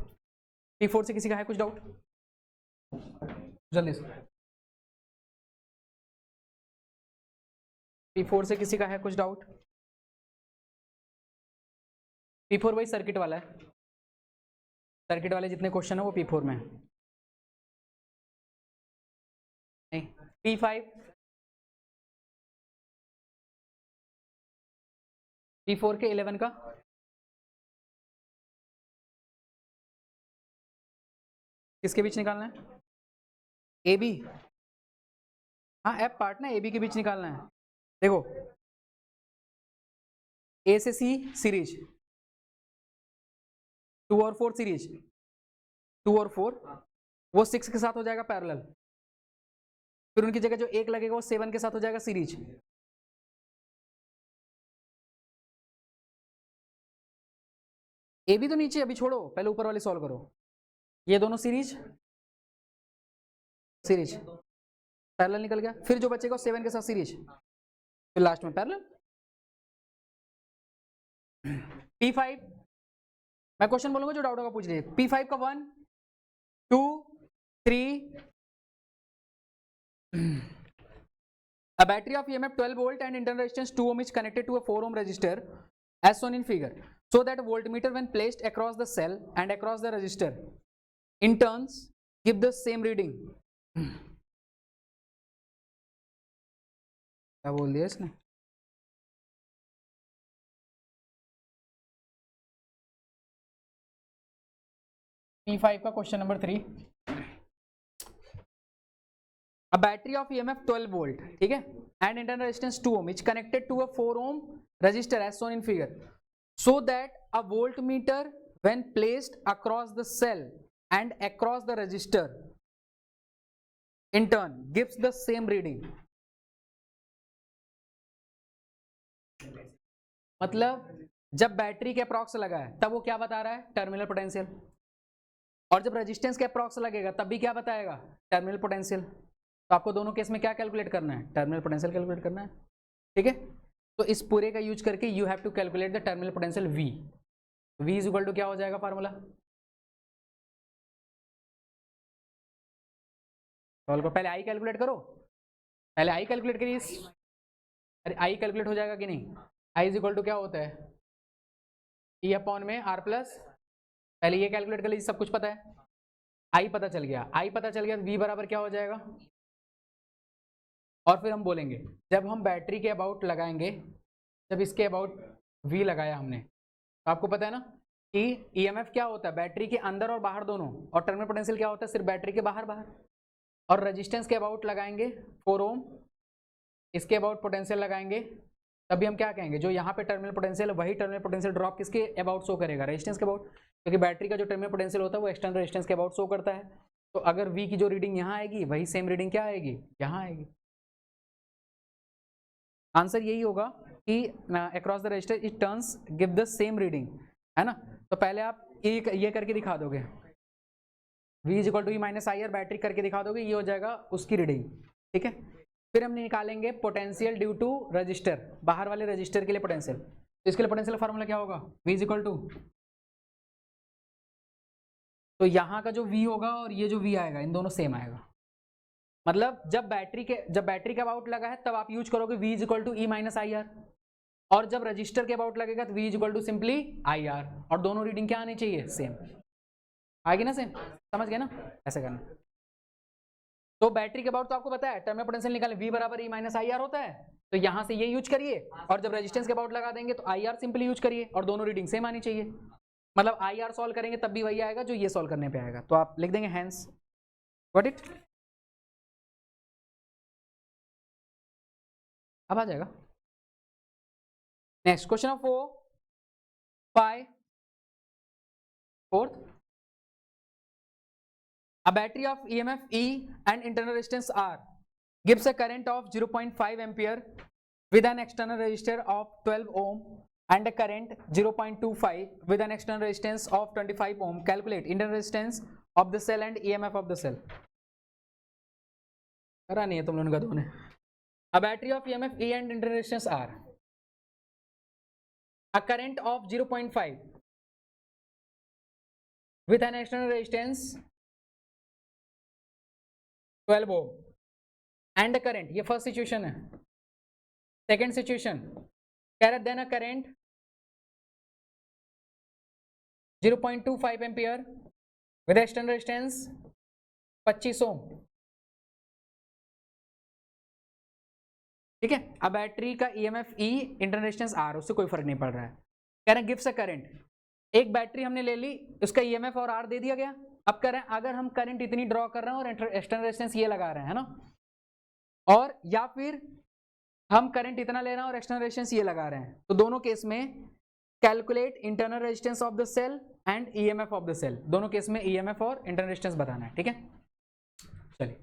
P4 से किसी का है कुछ डाउट, जल्दी से। P4 से किसी का है कुछ डाउट? P4 वही सर्किट वाला है, सर्किट वाले जितने क्वेश्चन है वो P4 में है। नहीं, P5, P4 के 11 का किसके बीच निकालना है? ए बी, हाँ एफ पार्ट ना, ए बी के बीच निकालना है। देखो ए से सी सीरीज, 2 और 4 सीरीज, 2 और 4 वो 6 के साथ हो जाएगा पैरेलल, फिर उनकी जगह जो एक लगेगा वो 7 के साथ हो जाएगा सीरीज। ए बी तो नीचे, अभी छोड़ो, पहले ऊपर वाले सॉल्व करो। ये दोनों सीरीज सीरीज पैरेलल निकल गया, फिर जो बचेगा 7 के साथ सीरीज, फिर लास्ट में पैरेलल। P5 मैं क्वेश्चन बोलूंगा, जो डाउट होगा पूछ लीजिए। P5 का 1 2 3 a battery of EMF 12 volt and internal resistance 2 ohm is connected to a 4 ohm resistor as shown in figure, so that voltmeter when placed across the cell and across the resistor in turns give the same reading। क्या बोल दिया इसने? P5 का question number 3, a battery of EMF 12 volt, ठीक है, and internal resistance 2 ohm is connected to a 4 ohm resistor as shown in figure, so that a voltmeter when placed across the cell and across the resistor in turn gives the same reading। मतलब जब battery के approx लगा है तब वो क्या बता रहा है? Terminal potential. और जब रेजिस्टेंस के अप्रॉक्स लगेगा तब भी क्या बताएगा? Terminal potential. तो आपको दोनों केस में क्या कैलकुलेट करना है? टर्मिनल पोटेंशियल कैलकुलेट करना है, ठीक है। तो इस पूरे का यूज करके you have to calculate the terminal potential V। V is equal to क्या हो जाएगा फार्मूला? सॉल्व करो, पहले आई कैलकुलेट करो, पहले आई कैलकुलेट करिए। अरे आई कैलकुलेट हो जाएगा कि नहीं? आई इज इक्वल टू क्या होता है? E अपॉन में R प्लस, पहले ये कैलकुलेट कर लीजिए, सब कुछ पता है। आई पता चल गया, आई पता चल गया तो V बराबर क्या हो जाएगा? और फिर हम बोलेंगे जब हम बैटरी के अबाउट लगाएंगे, जब इसके अबाउट V लगाया हमने, तो आपको पता है ना कि EMF क्या होता है? बैटरी के अंदर और बाहर दोनों, और टर्मिनल पोटेंशियल क्या होता है? सिर्फ बैटरी के बाहर बाहर। और रेजिस्टेंस के अबाउट लगाएंगे 4 ओम, इसके अबाउट पोटेंशियल लगाएंगे, तभी हम क्या कहेंगे? जो यहाँ पे टर्मिनल पोटेंशियल है वही टर्मिनल पोटेंशियल ड्रॉप किसके अबाउट शो करेगा? रेजिस्टेंस के अबाउट, क्योंकि बैटरी का जो टर्मिनल पोटेंशियल होता है वो एक्सटर्नल रेजिस्टेंस के अबाउट शो करता है। तो अगर V की जो रीडिंग यहाँ आएगी वही सेम रीडिंग क्या आएगी? यहाँ आएगी। आंसर यही होगा कि across the register it turns give the same reading, है ना। तो पहले आप ये करके दिखा दोगे, V is equal to E minus I R, battery करके दिखा दोगे, ये हो जाएगा उसकी रीडिंग, ठीक है। फिर हम निकालेंगे पोटेंशियल ड्यू टू रजिस्टर, बाहर वाले रजिस्टर के लिए पोटेंशियल। तो इसके लिए पोटेंशियल फार्मूला क्या होगा? V इज इक्वल टू, तो यहाँ का जो V होगा और ये जो V आएगा इन दोनों सेम आएगा। मतलब जब बैटरी के अबाउट लगा है तब आप यूज करोगे V is equal to E minus I R, और जब रजिस्टर के अबाउट लगेगा तो V is equal to simply I R, और दोनों रीडिंग क्या आनी चाहिए? सेम आएगी ना, सेम। समझ गए ना? ऐसे करना। तो बैटरी के अबाउट तो आपको पता है टर्मिनल पोटेंशियल निकालें, V बराबर E माइनस आई आर होता है, तो यहाँ से ये यूज करिए, और जब रेजिस्टेंस के अबाउट लगा देंगे तो आई आर सिंपली यूज करिए, और दोनों रीडिंग सेम आनी चाहिए। मतलब आई आर सॉल्व करेंगे तब भी वही आएगा जो ये सॉल्व करने पे आएगा। तो आप लिख देंगे हैंस, गॉट इट। अब आ जाएगा next question of 4 5 4th, a battery of EMF E and internal resistance R gives a current of 0.5 ampere with an external resistor of 12 ohm and a current 0.25 with an external resistance of 25 ohm. Calculate internal resistance of the cell and EMF of the cell. करा नहीं है तुम लोगों का दोनों ने। A battery of EMF E and internal resistance R, a current of 0.5 with an external resistance 12 ohm and a current, ये first situation है। सेकेंड सिचुएशन कह रहा then a current 0.25 ampere with external resistance 25 ohm. ठीक है, अब battery का EMF E, internal resistance R, उससे कोई फर्क नहीं पड़ रहा है। कह रहे हैं गिव्स अ करंट, एक बैटरी हमने ले ली, उसका ईएमएफ और आर दे दिया गया। अब कह रहे हैं अगर हम करंट इतनी ड्रॉ कर रहे हैं और एक्सटर्नल रेजिस्टेंस ये लगा रहे हैं, है ना, और या फिर हम करंट इतना ले रहे हैं और एक्सटर्नल रेजिस्टेंस ये लगा रहे हैं, तो दोनों केस में calculate internal resistance of the cell and EMF of the cell. दोनों केस में ईएमएफ और इंटरनल रेजिस्टेंस बताना है। ठीक है, चलिए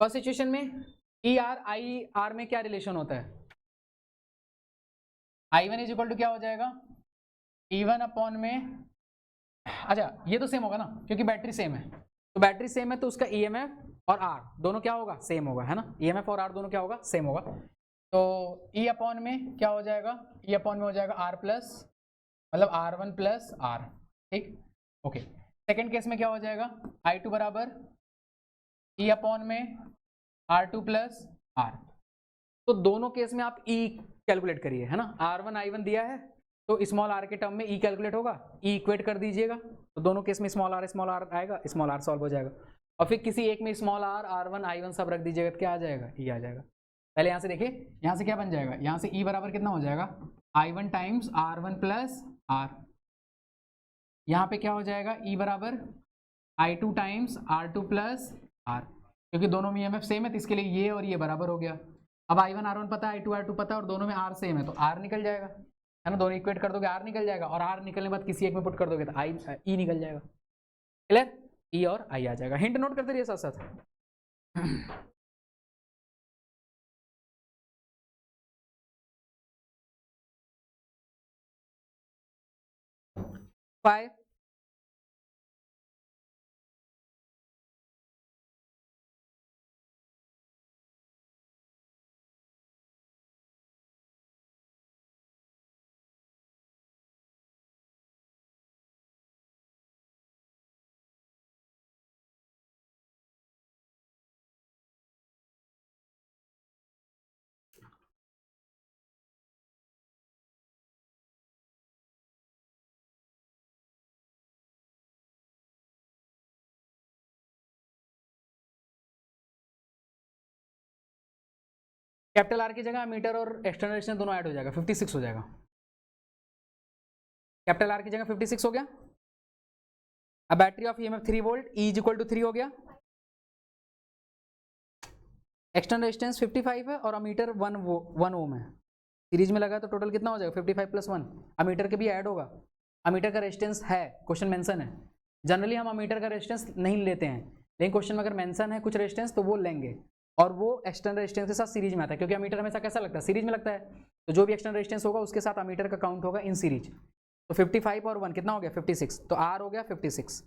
फर्स्ट सिचुएशन में ई आर आई आर में क्या रिलेशन होता है? I1 इज इक्वल टू क्या हो जाएगा, E1 अपॉन में, अच्छा ये तो सेम होगा ना क्योंकि बैटरी सेम है, तो बैटरी सेम है तो उसका EMF और R दोनों क्या होगा, सेम होगा, है ना, EMF और R दोनों क्या होगा, सेम होगा। तो E अपॉन में क्या हो जाएगा, E अपॉन में हो जाएगा R प्लस, मतलब R1 प्लस R। ठीक, ओके। सेकेंड केस में क्या हो जाएगा, I2 बराबर E अपॉन में R2 प्लस R। तो दोनों केस में आप E कैलकुलेट करिए, है ना, R1 I1 दिया है तो स्मॉल r के टर्म में E कैलकुलेट होगा, E इक्वेट कर दीजिएगा, तो दोनों केस में स्मॉल r आएगा, स्मॉल r सॉल्व हो जाएगा, और फिर किसी एक में स्मॉल r, R1 I1 सब रख दीजिएगा तो क्या आ जाएगा, E आ जाएगा। पहले यहाँ से देखिए, यहाँ से क्या बन जाएगा, यहाँ से E बराबर कितना हो जाएगा, I1 times R1 plus R। यहाँ पे क्या हो जाएगा, E बराबर I2 times R2 plus R, क्योंकि दोनों में EMF सेम है तो इसके लिए ये और ये बराबर हो गया। अब I1 R1 पता है, I2 R2 पता है, और दोनों में R सेम है तो R निकल जाएगा, है ना, दोनों इक्वेट कर दोगे R निकल जाएगा, और R निकलने के बाद किसी एक में पुट कर दोगे तो E निकल जाएगा। क्लियर, E और I आ जाएगा। हिंट नोट करते रहिए साथ साथ। 5 कैपिटल R की जगह मीटर और एक्सटर्नल रेजिस्टेंस दोनों ऐड हो जाएगा, 56 हो जाएगा। कैपिटल R की जगह 56 हो गया। अब battery of EMF 3 volt, E is equal to 3 हो गया, एक्सटर्नल रेजिस्टेंस 55 है और अमीटर 1 ओम है, सीरीज में लगा तो टोटल कितना हो जाएगा, 55 प्लस 1। अमीटर के भी ऐड होगा, अमीटर का रेजिस्टेंस है, क्वेश्चन मेंशन है। जनरली हम अमीटर का रेजिस्टेंस नहीं लेते हैं, लेकिन क्वेश्चन में अगर मेंशन है कुछ रेजिस्टेंस तो वो लेंगे, और वो एक्सटर्नल रेजिस्टेंस के साथ सीरीज में आता है, क्योंकि अमीटर हमेशा कैसा लगता है, सीरीज में लगता है, तो जो भी एक्सटर्नल रेजिस्टेंस होगा उसके साथ अमीटर का काउंट होगा इन सीरीज। तो 55 और 1 कितना हो गया, 56, तो R हो गया 56,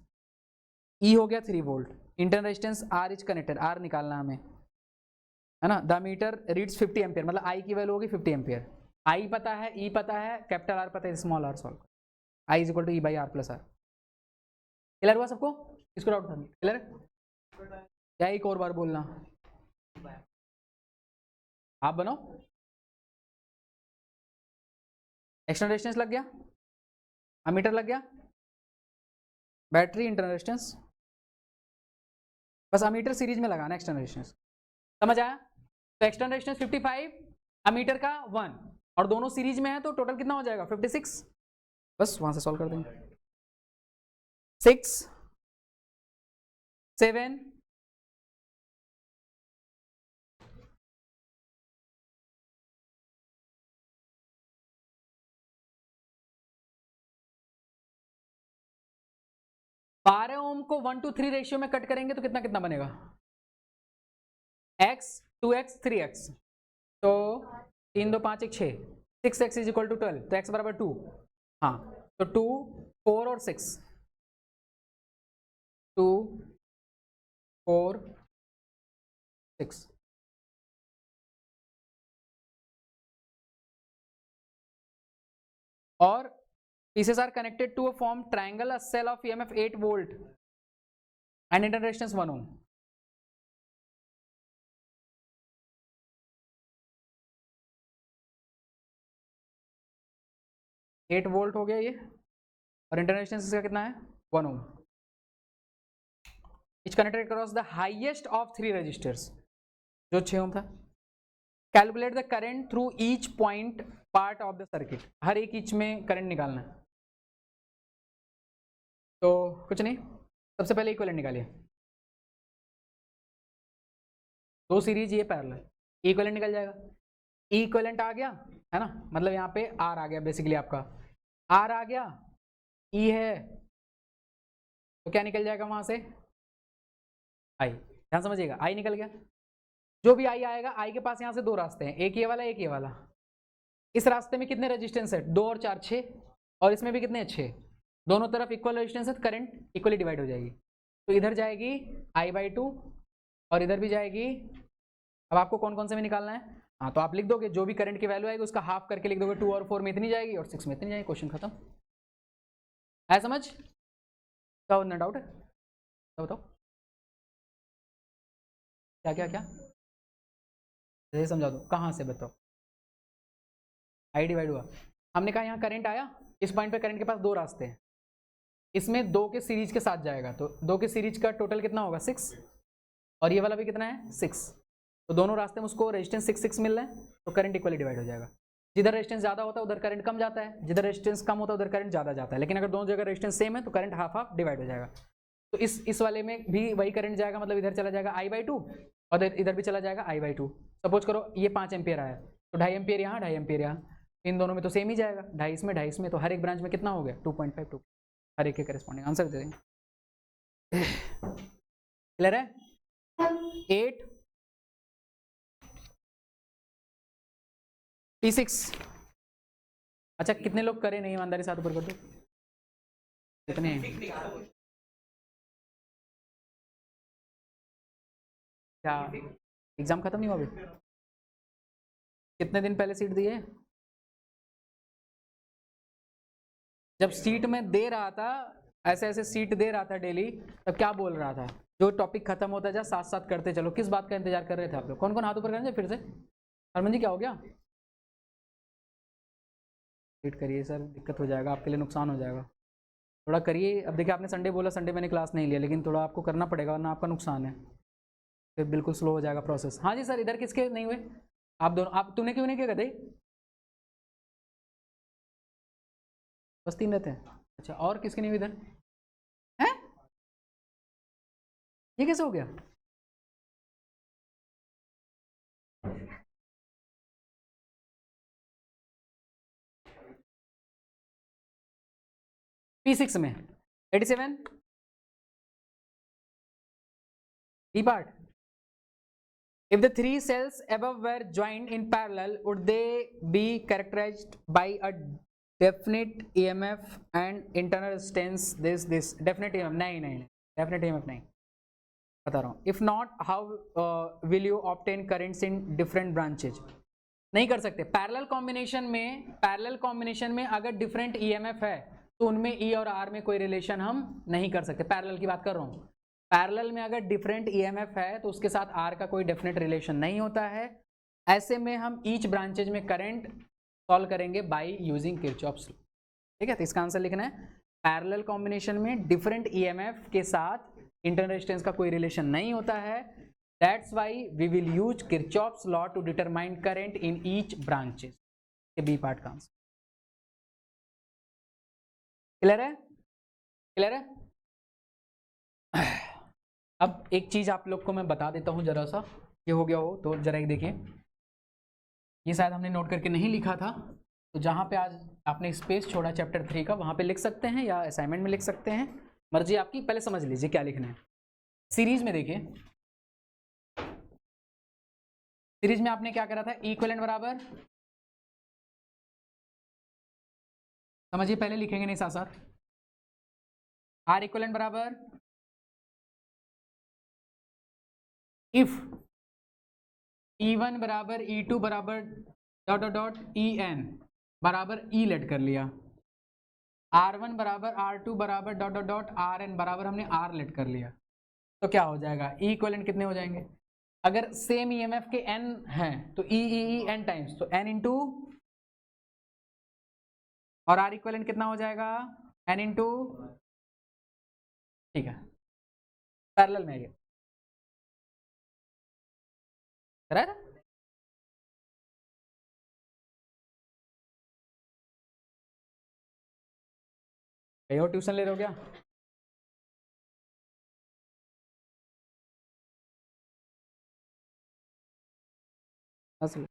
E हो गया 3 volt, internal resistance R is connected, R निकालना हमें, है ना। द मीटर रीड्स 50 एम्पियर, मतलब I की वैल्यू होगी 50 एम्पियर। I पता है, E पता है, कैपिटल R पता है, small r solve, I is equal to E by R plus R। Clear हुआ सबको, इसको डाउट था, क्लियर, क्या एक और बार बोलना, आप बनाओ। एक्सटर्नल रेजिस्टेंस लग गया, अमीटर लग गया, बैटरी, इंटरनल रेजिस्टेंस, बस अमीटर सीरीज में लगाना, एक्सटर्नल रेजिस्टेंस, समझ आया। तो एक्सटर्नल रेजिस्टेंस 55, अमीटर का 1, और दोनों सीरीज में है तो टोटल कितना हो जाएगा 56, बस वहां से सॉल्व कर देंगे। 6 7 12 ओम को 1:3 रेशियो में कट करेंगे तो कितना कितना बनेगा, x 2x 3x, तो 3 2 5 1 6, 6x इज इक्वल टू 12, तो x बराबर 2, हाँ, तो 2 4 और 6, 2 4 6, और pieces are connected to a form triangle, a cell of EMF 8 volt and internal resistance 1 ohm। 8 volt हो गया ये, और इंटरनल रेजिस्टेंस इसका कितना है 1 ohm. Each connected across the highest of 3 resistors, जो 6 ओम था। Calculate the current through each point part of the circuit, हर एक ईच में करंट निकालना है। तो कुछ नहीं, सबसे पहले इक्विवेलेंट निकालिए, 2 सीरीज ये पैरेलल, इक्विवेलेंट निकल जाएगा। इक्विवेलेंट आ गया है ना, मतलब यहाँ पे आर आ गया, बेसिकली आपका आर आ गया, ई है, तो क्या निकल जाएगा वहां से आई। ध्यान समझिएगा, आई निकल गया। जो भी आई आएगा, आई के पास यहाँ से 2 रास्ते हैं, एक ये वाला एक ये वाला। इस रास्ते में कितने रेजिस्टेंस है 2 और 4 6, और इसमें भी कितने हैं 6, दोनों तरफ इक्वल रेजिस्टेंस है, करंट इक्वली डिवाइड हो जाएगी। तो इधर जाएगी I/2 और इधर भी जाएगी। अब आपको कौन कौन से में निकालना है, हाँ तो आप लिख दोगे जो भी करंट की वैल्यू आएगी उसका हाफ करके लिख दोगे, 2 और 4 में इतनी जाएगी और 6 में इतनी जाएगी, क्वेश्चन खत्म है। समझ क्या होना, डाउट है तो बताओ क्या क्या क्या, जैसे समझा दो, कहाँ से बताओ। आई डिवाइड हुआ, हमने कहा यहाँ करंट आया, इस पॉइंट पे करंट के पास 2 रास्ते हैं, इसमें 2 के सीरीज के साथ जाएगा, तो 2 के सीरीज का टोटल कितना होगा 6, और ये वाला भी कितना है 6, तो दोनों रास्ते में उसको रेजिस्टेंस 6 मिल रहा है, तो करंट इक्वली डिवाइड हो जाएगा। जिधर रेजिस्टेंस ज़्यादा होता है उधर करंट कम जाता है, जिधर रेजिस्टेंस कम होता है उधर करंट ज़्यादा जाता है, लेकिन अगर दोनों जगह रेजिस्टेंस सेम है तो करंट हाफ हाफ डिवाइड हो जाएगा। तो इस वाले में भी वही करंट जाएगा, मतलब इधर चला जाएगा I/2 और इधर भी चला जाएगा I/2। सपोज करो ये 5 एम्पियर आया, तो 2.5 एम्पियर यहाँ 2.5 एम्पियर यहाँ, इन दोनों में तो सेम ही जाएगा, 2.5 इसमें 2.5 इसमें, तो हर एक ब्रांच में कितना हो गया 2.5 हर एक के करेस्पॉन्डिंग आंसर दे देंगे। क्लियर है। 8 P6, अच्छा कितने लोग करे नहीं, ईमानदारी साथ ऊपर कर दो, कितने क्या एग्जाम खत्म नहीं हुआ अभी, कितने दिन पहले सीट दी है, जब सीट में दे रहा था ऐसे ऐसे सीट दे रहा था डेली, तब क्या बोल रहा था, जो टॉपिक खत्म होता जा साथ साथ करते चलो। किस बात का इंतजार कर रहे थे आप लोग, कौन कौन हाथ ऊपर करेंगे फिर से, हरमन जी क्या हो गया, सीट करिए सर, दिक्कत हो जाएगा आपके लिए, नुकसान हो जाएगा, थोड़ा करिए। अब देखिए आपने संडे बोला, संडे मैंने क्लास नहीं लिया, लेकिन थोड़ा आपको करना पड़ेगा वरना आपका नुकसान है, फिर बिल्कुल स्लो हो जाएगा प्रोसेस। हाँ जी सर, इधर किसके नहीं हुए, आप दोनों, आप तूने क्यों नहीं किया गधे, बस 3 रहते हैं, अच्छा और किसके नहीं हुए इधर हैं, ये कैसे हो गया, P6 में 87 D part. If the 3 cells above were joined in parallel, would they be characterized by a definite EMF and internal resistance? This definite EMF नहीं, definite EMF नहीं, बता रहा हूँ। If not, how will you obtain currents in different branches? नहीं कर सकते। Parallel combination में अगर डिफरेंट EMF है तो उनमें E और R में कोई रिलेशन हम नहीं कर सकते। पैरेलल की बात कर रहा हूँ, पैरेलल में अगर डिफरेंट EMF है तो उसके साथ R का कोई डेफिनेट रिलेशन नहीं होता है। ऐसे में हम ईच ब्रांचेज में करंट सॉल्व करेंगे बाय यूजिंग किरचॉफ्स लॉ। ठीक है, तो इसका आंसर लिखना है पैरेलल कॉम्बिनेशन में डिफरेंट EMF के साथ इंटरनल रेजिस्टेंस का कोई रिलेशन नहीं होता है। That's why we will use Kirchhoff's law to determine current in each branches. ये B पार्ट का आंसर। क्लियर है, क्लियर है। अब एक चीज आप लोग को मैं बता देता हूं जरा सा, ये हो गया हो तो जरा एक देखिए, ये शायद हमने नोट करके नहीं लिखा था, तो जहां पे आज आपने स्पेस छोड़ा चैप्टर 3 का, वहां पे लिख सकते हैं या असाइनमेंट में लिख सकते हैं, मर्जी आपकी। पहले समझ लीजिए क्या लिखना है। सीरीज में देखिए, सीरीज में आपने क्या करा था, इक्विवेलेंट बराबर, समझिए पहले लिखेंगे नहीं साथ साथ, आर इक्विवेलेंट बराबर इफ E1 बराबर E2 बराबर डॉट डॉट डॉट EN बराबर E लेट कर लिया, R1 बराबर R2 बराबर डॉट डॉट डॉट RN बराबर हमने R लेट कर लिया, तो क्या हो जाएगा, E इक्विवेलेंट कितने हो जाएंगे, अगर सेम EMF के N हैं तो E N टाइम्स, तो N इंटू और आर इक्वलेंट कितना हो जाएगा n इंटू, ठीक है, पैरेलल में ये राइट। कहीं और ट्यूशन ले रहे हो क्या? असल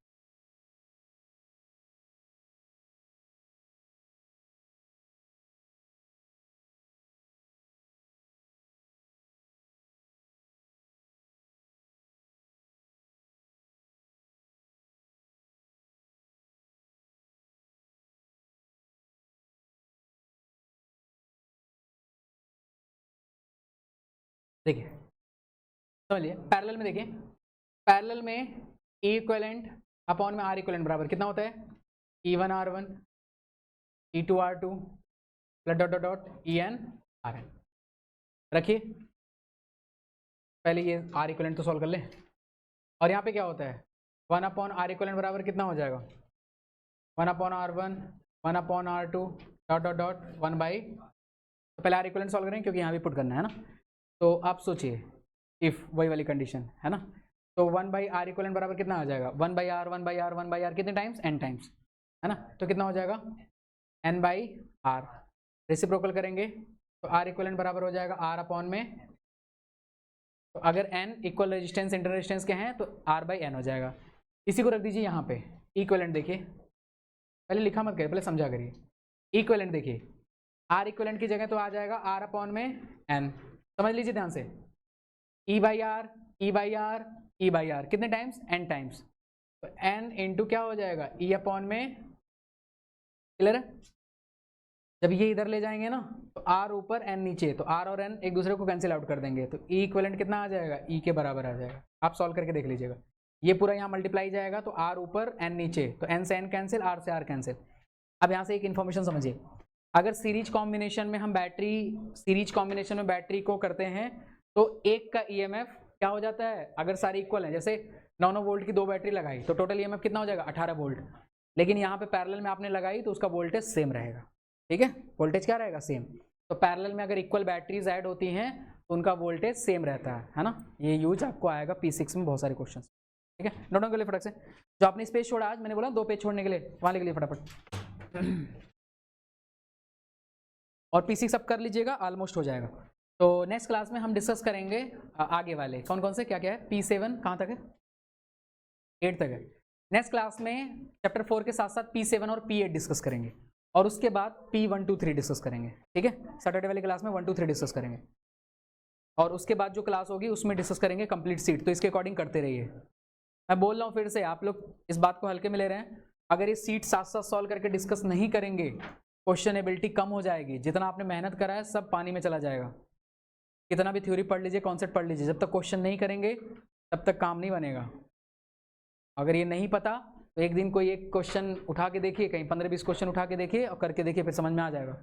देखिए, समझिए पैरेलल में, देखिए पैरेलल में E इक्वलेंट अपॉन में R इक्वलेंट बराबर कितना होता है, E1 R1 E2 R2 plus dot dot dot EN RN। रखिए पहले ये R इक्वलेंट तो सॉल्व कर ले, और यहाँ पे क्या होता है 1 अपॉन R इक्वलेंट बराबर कितना हो जाएगा 1 upon R1 1 upon R2 dot dot dot 1 by, तो पहले R इक्वलेंट सॉल्व करेंगे क्योंकि यहाँ भी पुट करना है ना। तो आप सोचिए इफ वही वाली कंडीशन है ना, तो 1 बाई आर इक्वलेंट बराबर कितना आ जाएगा 1 by R 1 by R 1 by R कितने टाइम्स n टाइम्स है ना, तो कितना हो जाएगा n बाई आर। रेसिप्रोकल करेंगे तो आर इक्वलेंट बराबर हो जाएगा आर अपॉन में, तो अगर n equal resistance inter resistance के हैं तो r बाई n हो जाएगा। इसी को रख दीजिए यहाँ पे इक्वलेंट, देखिए पहले लिखा मत करिए, पहले समझा करिए। इक्वलेंट देखिए आर इक्वलेंट की जगह तो आ जाएगा r अपॉन में n, समझ लीजिए ध्यान से, E by R E by R E by R कितने टाइम्स n टाइम्स, तो n इंटू क्या हो जाएगा e अपॉन में, क्लियर है। जब ये इधर ले जाएंगे ना तो r ऊपर n नीचे, तो r और n एक दूसरे को कैंसिल आउट कर देंगे, तो e इक्वलेंट कितना आ जाएगा e के बराबर आ जाएगा। आप सॉल्व करके देख लीजिएगा, ये पूरा यहाँ मल्टीप्लाई जाएगा तो r ऊपर n नीचे, तो n से n कैंसिल r से r कैंसिल। अब यहाँ से एक इन्फॉर्मेशन समझिए, अगर सीरीज कॉम्बिनेशन में हम सीरीज में बैटरी को करते हैं तो एक का ईएमएफ क्या हो जाता है, अगर सारी इक्वल है, जैसे 9 वोल्ट की 2 बैटरी लगाई तो टोटल ईएमएफ कितना हो जाएगा 18 वोल्ट, लेकिन यहाँ पे पैरेलल में आपने लगाई तो उसका वोल्टेज सेम रहेगा, ठीक है, वोल्टेज क्या रहेगा सेम। तो पैरेलल में अगर इक्वल बैटरीज ऐड होती हैं तो उनका वोल्टेज सेम रहता है ना। ये यूज आपको आएगा P6 में बहुत सारे क्वेश्चन, ठीक है। नोट डाउन कर लिए फटक से, जो आपने इस पेज छोड़ा, आज मैंने बोला 2 पेज छोड़ने के लिए, वहाँ लिख लिए फटाफट और P6 अब कर लीजिएगा, ऑलमोस्ट हो जाएगा। तो नेक्स्ट क्लास में हम डिस्कस करेंगे आगे वाले कौन कौन से क्या क्या है, P7 कहाँ तक है 8 तक है। नेक्स्ट क्लास में चैप्टर 4 के साथ साथ P7 और P8 डिस्कस करेंगे, और उसके बाद P1 2 3 डिस्कस करेंगे, ठीक है। सैटरडे वाली क्लास में 1 2 3 डिस्कस करेंगे, और उसके बाद जो क्लास होगी उसमें डिस्कस करेंगे कंप्लीट सीट। तो इसके अकॉर्डिंग करते रहिए। मैं बोल रहा हूँ फिर से, आप लोग इस बात को हल्के में ले रहे हैं, अगर ये सीट साथ साथ सॉल्व करके डिस्कस नहीं करेंगे क्वेश्चनेबिलिटी कम हो जाएगी, जितना आपने मेहनत करा है सब पानी में चला जाएगा। कितना भी थ्योरी पढ़ लीजिए, कॉन्सेप्ट पढ़ लीजिए, जब तक क्वेश्चन नहीं करेंगे तब तक काम नहीं बनेगा। अगर ये नहीं पता तो एक दिन कोई एक क्वेश्चन उठा के देखिए, कहीं 15-20 क्वेश्चन उठा के देखिए और करके देखिए, फिर समझ में आ जाएगा।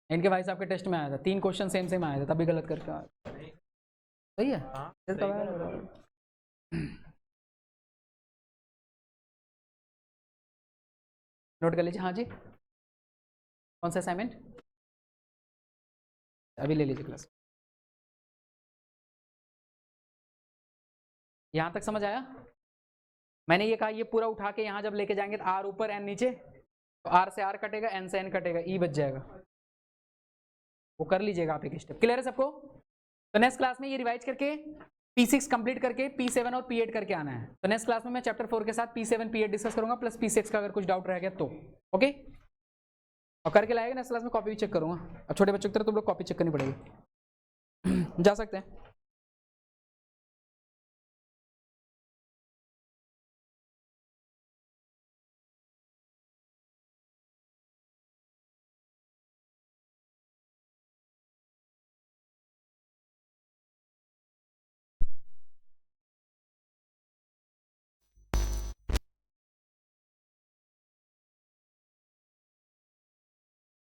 इनके भाई साहब के टेस्ट में आया था 3 क्वेश्चन सेम सेम आया था, तभी गलत करके आया। सही है, नोट कर लीजिए। हाँ जी, कौन सा असाइनमेंट अभी ले लीजिए क्लास। यहाँ तक समझ आया? मैंने ये कहा ये पूरा उठा के यहाँ जब लेके जाएंगे तो आर ऊपर एन नीचे, तो आर से आर कटेगा, एन से एन कटेगा, ई बच जाएगा। वो कर लीजिएगा आप एक स्टेप। क्लियर है सबको? तो नेक्स्ट क्लास में ये रिवाइज करके P6 कंप्लीट करके P7 और P8 करके आना है। तो नेक्स्ट क्लास में मैं चैप्टर 4 के साथ P7 P8 डिस्कस करूंगा, प्लस P6 का अगर कुछ डाउट रह गया तो ओके, और करके लाएगा। नेक्स्ट क्लास में कॉपी भी चेक करूंगा। अब छोटे बच्चों की तरह तुम लोग कॉपी चेक करनी पड़ेगी। जा सकते हैं।